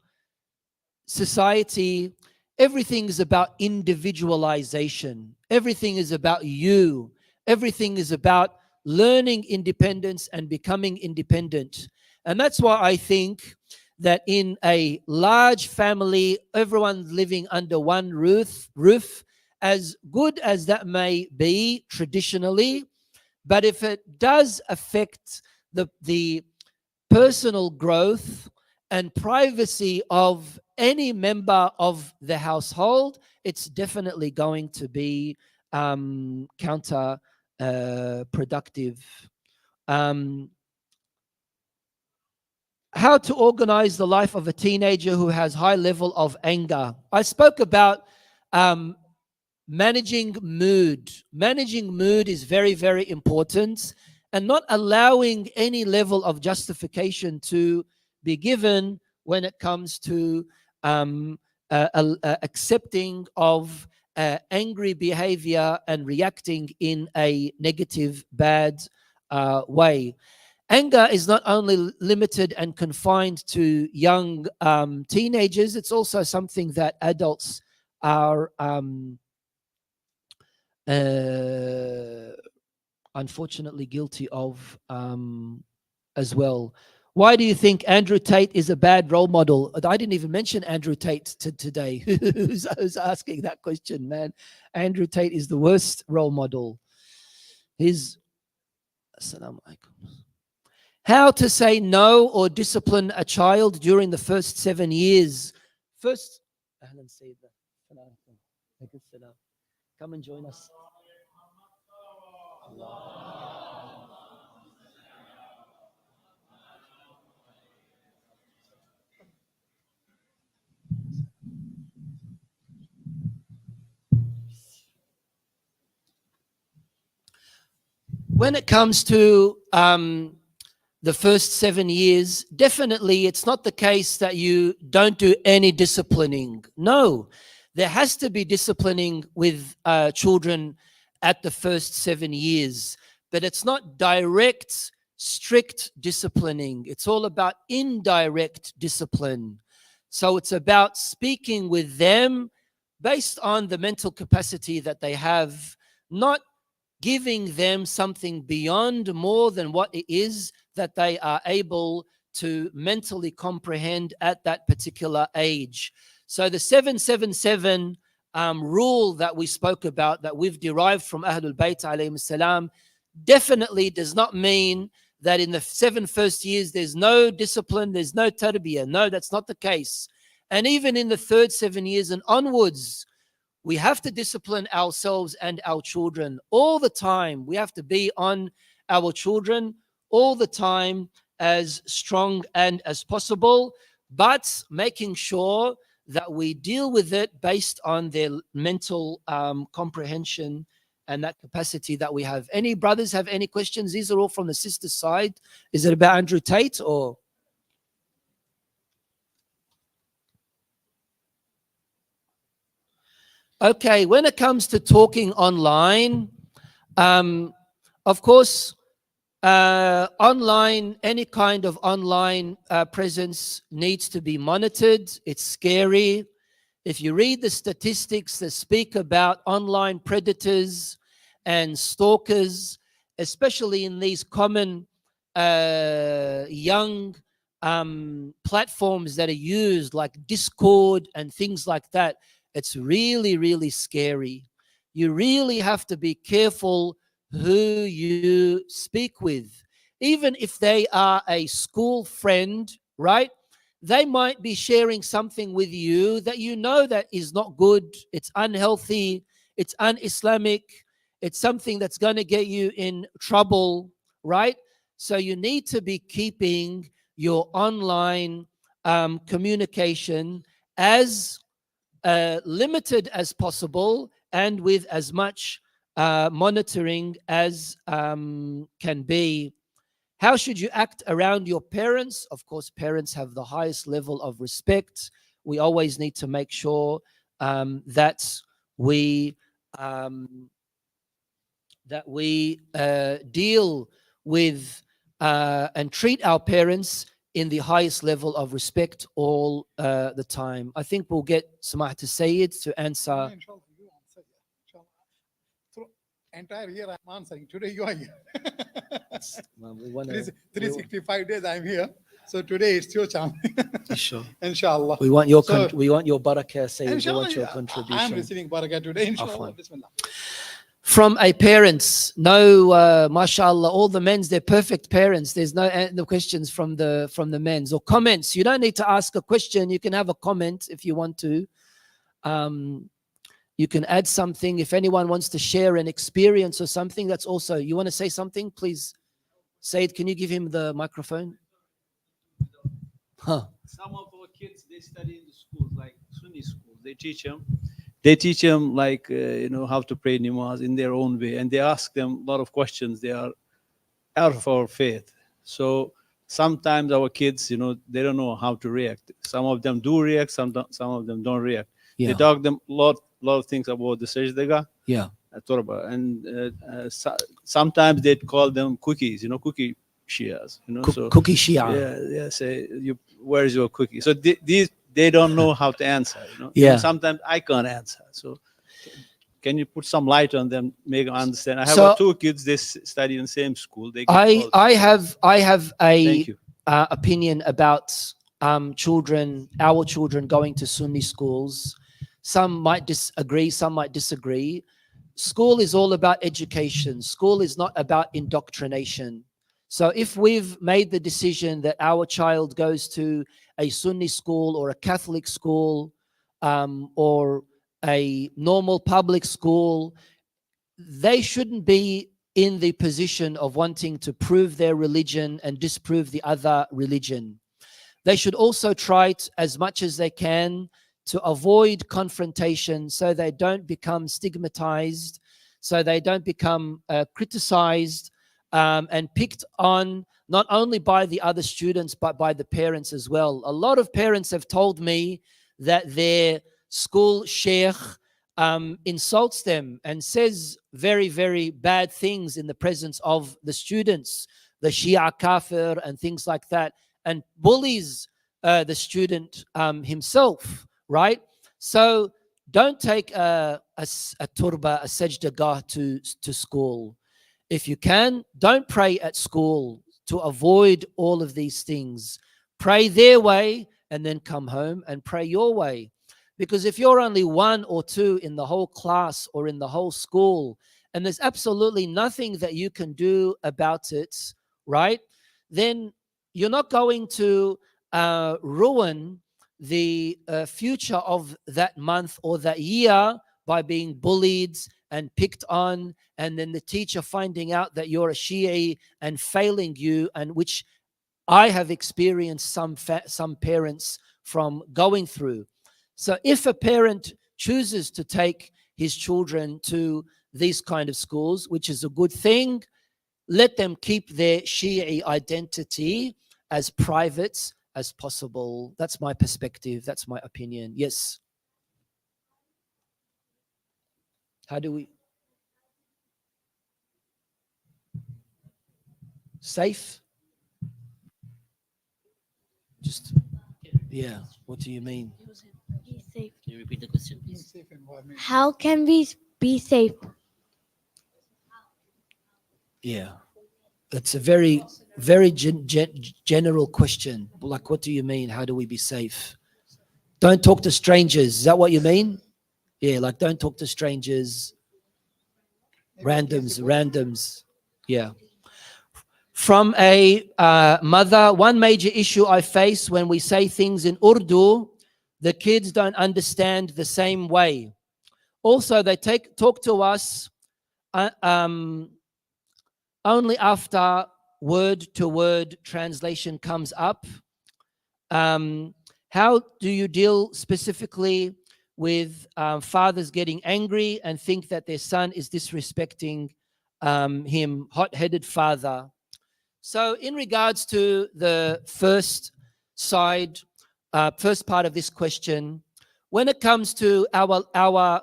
society, everything is about individualization. Everything is about you. Everything is about learning independence and becoming independent. And that's why I think that in a large family, everyone living under one roof, as good as that may be traditionally, but if it does affect the personal growth and privacy of any member of the household, it's definitely going to be counter productive. How to organize the life of a teenager who has high level of anger. I spoke about managing mood. Managing mood is very, very important, and not allowing any level of justification to be given when it comes to accepting of angry behavior and reacting in a negative, bad way. Anger is not only limited and confined to young teenagers, it's also something that adults are unfortunately guilty of as well. Why do you think Andrew Tate is a bad role model? I didn't even mention Andrew Tate today. Who's asking that question, man? Andrew Tate is the worst role model. Assalamu alaikum. How to say no or discipline a child during the first 7 years. First, come and join us. When it comes to the first 7 years, definitely it's not the case that you don't do any disciplining. No, there has to be disciplining with children at the first 7 years, but it's not direct, strict disciplining. It's all about indirect discipline. So it's about speaking with them based on the mental capacity that they have, not giving them something beyond more than what it is that they are able to mentally comprehend at that particular age. So the 777 rule that we spoke about, that we've derived from Ahlul Bayt alayhim salam, definitely does not mean that in the 7 first years there's no discipline, there's no tarbiyah. No, that's not the case. And even in the third 7 years and onwards, we have to discipline ourselves and our children all the time. We have to be on our children all the time, as strong and as possible, but making sure that we deal with it based on their mental comprehension and that capacity that we have. Any brothers have any questions? These are all from the sister side. Is it about Andrew Tate or? Okay, when it comes to talking online, of course, online, any kind of online presence needs to be monitored. It's scary. If you read the statistics that speak about online predators and stalkers, especially in these common young platforms that are used like Discord and things like that, it's really, really scary. You really have to be careful who you speak with. Even if they are a school friend, right? They might be sharing something with you that you know that is not good, it's unhealthy, it's un-Islamic, it's something that's going to get you in trouble, right? So you need to be keeping your online communication as limited as possible and with as much monitoring as can be. How should you act around your parents? Of course, parents have the highest level of respect. We always need to make sure that we deal with and treat our parents in the highest level of respect all the time. I think we'll get Samahta Sayyid to answer. Entire year I'm answering. Today you are here. Well, we wanna, 365 days I'm here. So today it's your chance. Sure. Inshallah. We want your So, we want your barakah, Sayyid. We Inshallah, want your yeah, contribution. I'm receiving barakah today. Inshallah. Afwan. Bismillah. From a parents, no, mashallah, all the men's, they're perfect parents. There's no questions from the men's or comments. You don't need to ask a question. You can have a comment if you want to. You can add something. If anyone wants to share an experience or something, that's also, you want to say something, please. Said, can you give him the microphone? Huh. Some of our kids, they study in the schools, like Sunni schools. They teach them like, how to pray namaz in their own way. And they ask them a lot of questions. They are out of our faith. So sometimes our kids, they don't know how to react. Some of them do react, some of them don't react. Yeah. They talk them a lot of things about the sajdaga. Yeah. And sometimes they call them cookies, cookie Shias, so Cookie Shia. yeah, say where's your cookie? So they don't know how to answer, Yeah. And sometimes I can't answer. So can you put some light on them, make them understand? I have two kids. They study in the same school. They I have a Thank you. Opinion about our children going to Sunni schools. Some might disagree, some might disagree. School is all about education. School is not about indoctrination. So if we've made the decision that our child goes to a Sunni school or a Catholic school or a normal public school, they shouldn't be in the position of wanting to prove their religion and disprove the other religion. They should also try as much as they can to avoid confrontation so they don't become stigmatized, so they don't become criticized and picked on not only by the other students, but by the parents as well. A lot of parents have told me that their school sheikh insults them and says very, very bad things in the presence of the students, the Shia kafir and things like that, and bullies the student himself, right? So don't take a turba, a sajdagah to school. If you can, don't pray at school to avoid all of these things. Pray their way and then come home and pray your way. Because if you're only one or two in the whole class or in the whole school, and there's absolutely nothing that you can do about it, right? Then you're not going to ruin the future of that month or that year by being bullied and picked on, and then the teacher finding out that you're a Shi'i and failing you, and which I have experienced some parents from going through. So if a parent chooses to take his children to these kind of schools, which is a good thing, let them keep their Shi'i identity as private as possible. That's my perspective. That's my opinion. Yes. How do we? Safe? Just, yeah. What do you mean? Be safe. Can you repeat the question, please? Safe environment. How can we be safe? Yeah. It's a very, very general question. Like, what do you mean? How do we be safe? Don't talk to strangers. Is that what you mean? Yeah, like don't talk to strangers. Randoms. Yeah. From a mother, one major issue I face when we say things in Urdu, the kids don't understand the same way. Also, they talk to us only after word-to-word translation comes up. How do you deal specifically with fathers getting angry and think that their son is disrespecting him, hot-headed father. So in regards to the first side, first part of this question, when it comes to our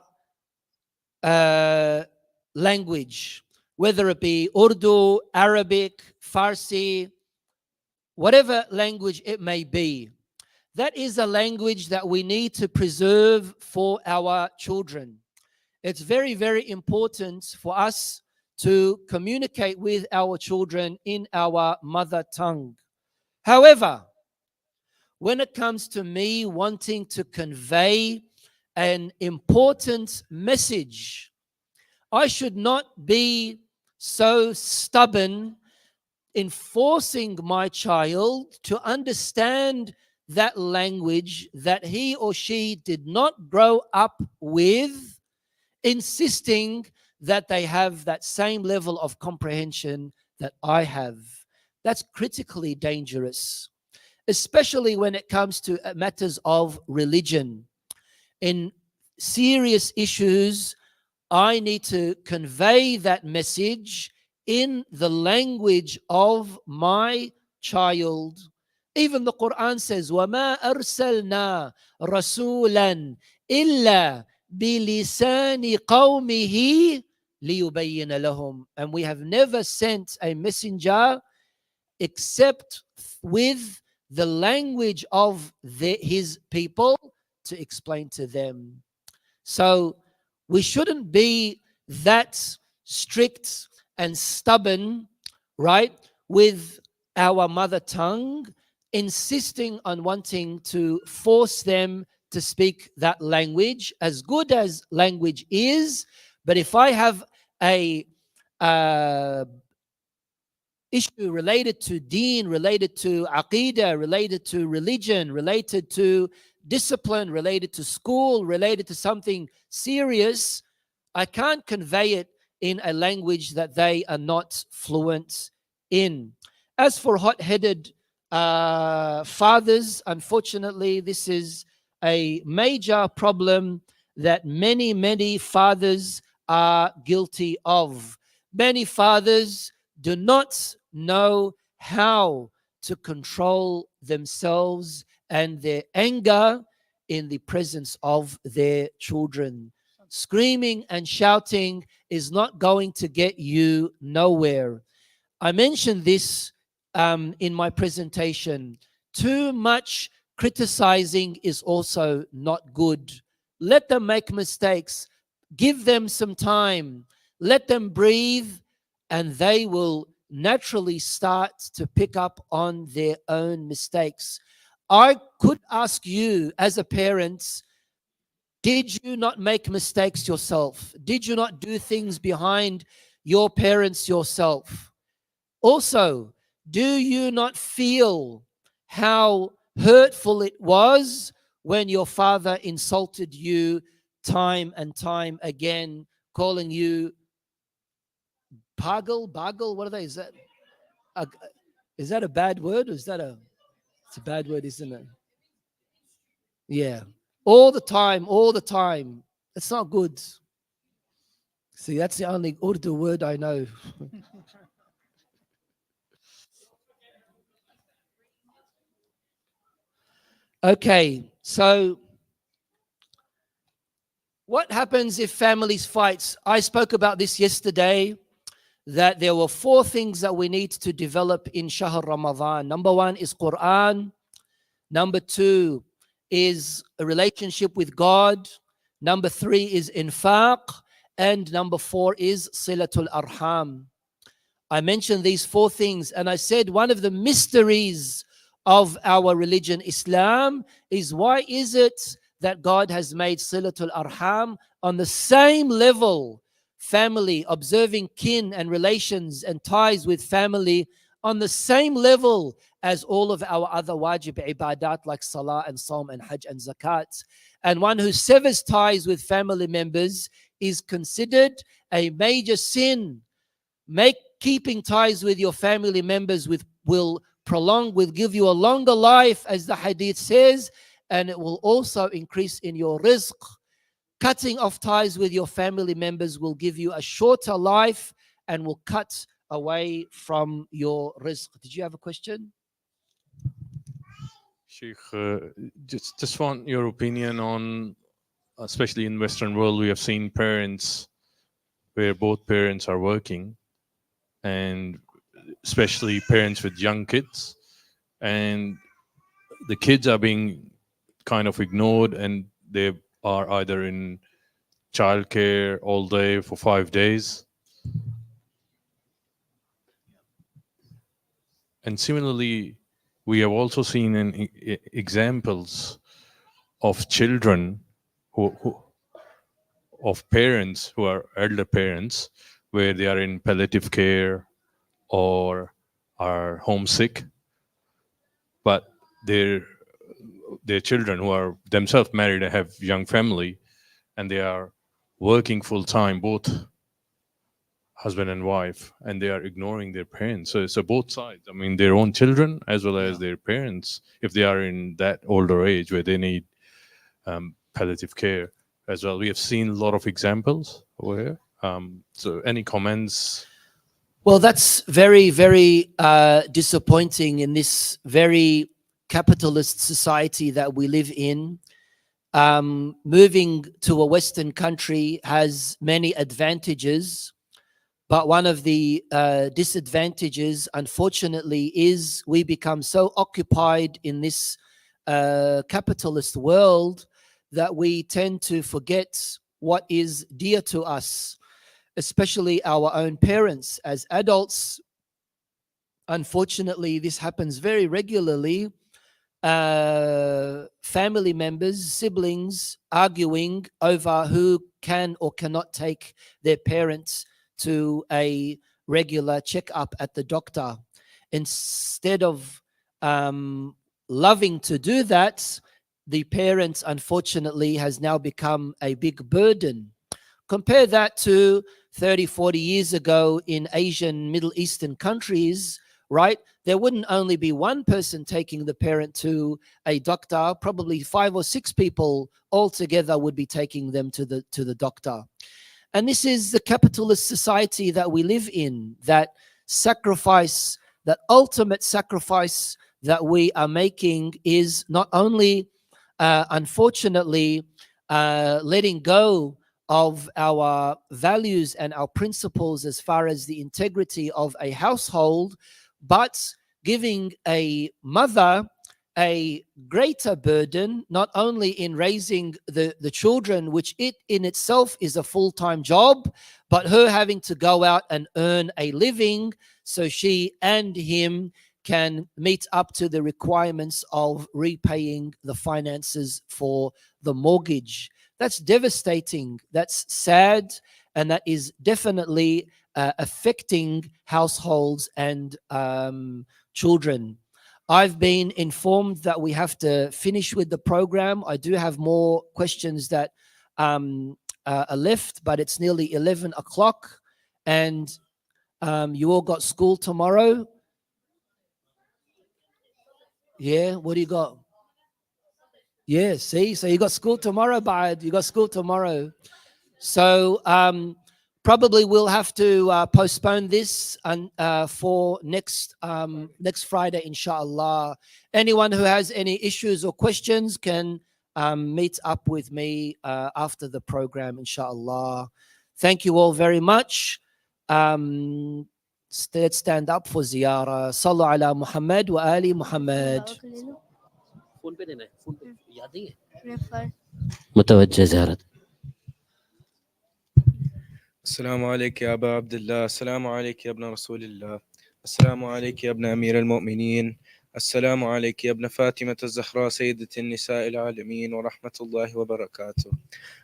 language, whether it be Urdu, Arabic, Farsi, whatever language it may be, that is a language that we need to preserve for our children. It's very, very important for us to communicate with our children in our mother tongue. However, when it comes to me wanting to convey an important message, I should not be so stubborn in forcing my child to understand that language that he or she did not grow up with, insisting that they have that same level of comprehension that I have. That's critically dangerous, especially when it comes to matters of religion. In serious issues, I need to convey that message in the language of my child. Even the Quran says, وَمَا أَرْسَلْنَا رَسُولًا إِلَّا بِلِسَانِ قَوْمِهِ لِيُبَيِّنَ لَهُمْ. And we have never sent a messenger except with the language of his people to explain to them. So we shouldn't be that strict and stubborn, right, with our mother tongue, insisting on wanting to force them to speak that language, as good as language is. But if I have a issue related to deen, related to aqidah, related to religion, related to discipline, related to school, related to something serious, I can't convey it in a language that they are not fluent in. As for hot-headed fathers, unfortunately, this is a major problem that many, many fathers are guilty of. Many fathers do not know how to control themselves and their anger in the presence of their children. Screaming and shouting is not going to get you nowhere. I mentioned this in my presentation. Too much criticizing is also not good. Let them make mistakes. Give them some time. Let them breathe, and they will naturally start to pick up on their own mistakes. I could ask you as a parent, did you not make mistakes yourself? Did you not do things behind your parents yourself? Also, do you not feel how hurtful it was when your father insulted you time and time again, calling you Bagel, what are they? Is that a bad word? Or is that it's a bad word, isn't it? Yeah. All the time. It's not good. See, that's the only Urdu word I know. Okay, so what happens if families fight? I spoke about this yesterday, that there were 4 things that we need to develop in Shahr Ramadan. Number 1 is Quran. Number 2 is a relationship with God. Number 3 is infaq. And number 4 is silatul arham. I mentioned these 4 things, and I said one of the mysteries of our religion, Islam, is why is it that God has made silatul arham on the same level, family, observing kin and relations and ties with family, on the same level as all of our other wajib ibadat like salah and saum and hajj and zakat. And one who severs ties with family members is considered a major sin. Keeping ties with your family members will give you a longer life, as the hadith says, and it will also increase in your rizq. Cutting off ties with your family members will give you a shorter life and will cut away from your rizq. Did you have a question? Sheikh, just want your opinion on, especially in Western world, we have seen parents where both parents are working, and especially parents with young kids, and the kids are being kind of ignored, and they are either in childcare all day for 5 days. And similarly, we have also seen examples of children of parents who are elder parents, where they are in palliative care or are homesick, but their children who are themselves married and have young family, and they are working full time, both husband and wife, and they are ignoring their parents. So both sides, I mean, their own children as well as their parents, if they are in that older age where they need palliative care as well. We have seen a lot of examples over here. So any comments? Well, that's very, very disappointing in this very capitalist society that we live in. Moving to a Western country has many advantages, but one of the disadvantages, unfortunately, is we become so occupied in this capitalist world that we tend to forget what is dear to us, especially our own parents. As adults, unfortunately, this happens very regularly. Family members, siblings arguing over who can or cannot take their parents to a regular checkup at the doctor. Instead of loving to do that, the parents, unfortunately, has now become a big burden. Compare that to 30, 40 years ago in Asian, Middle Eastern countries, right? There wouldn't only be one person taking the parent to a doctor, probably 5 or 6 people all together would be taking them to the doctor. And this is the capitalist society that we live in, that sacrifice, that ultimate sacrifice that we are making is not only, unfortunately, letting go of our values and our principles as far as the integrity of a household, but giving a mother a greater burden, not only in raising the children, which it in itself is a full-time job, but her having to go out and earn a living so she and him can meet up to the requirements of repaying the finances for the mortgage. That's devastating. That's sad. And that is definitely affecting households and children. I've been informed that we have to finish with the program. I do have more questions that are left, but it's nearly 11 o'clock and you all got school tomorrow. Yeah, what do you got? Yeah, see, so you got school tomorrow, Ba'ad. You got school tomorrow. So probably we'll have to postpone this for next Friday, inshallah. Anyone who has any issues or questions can meet up with me after the program, inshallah. Thank you all very much. Let's stand up for ziyarah. Sallu ala Muhammad wa ali Muhammad. متوجه زيارة. السلام عليك يا أبا عبد الله، السلام عليك يا ابن رسول الله، السلام عليك يا ابن أمير المؤمنين، السلام عليك يا ابن فاطمة الزهراء سيدة النساء العالمين ورحمة الله وبركاته.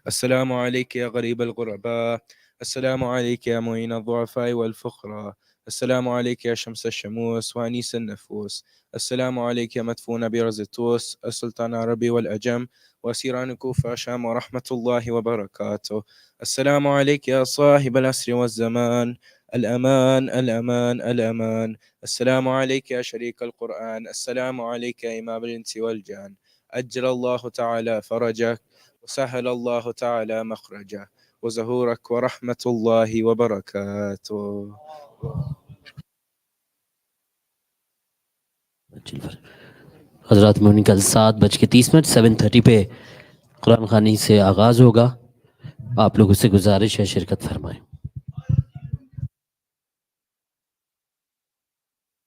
السلام عليك يا غريب الغرباء، السلام عليك يا معين الضعفاء والفقراء، السلام عليك يا شمس الشموس وأنيس النفوس، السلام عليك يا مدفون برز التوس السلطان العربي والأجم وأسيران كوفة شام ورحمة الله وبركاته. السلام عليك يا صاحب العصر والزمان، الأمان الأمان الأمان. السلام عليك يا شريك القرآن، السلام عليك يا إمام الإنس والجان، أجل الله تعالى فرجك وسهل الله تعالى مخرجه وزهورك ورحمة الله وبركاته. हज़रात मोमिन कल 7:30 7:30 पे कुरान खानी से आगाज़ होगा। आप लोगों से गुजारिश है शिरकत फरमाएं।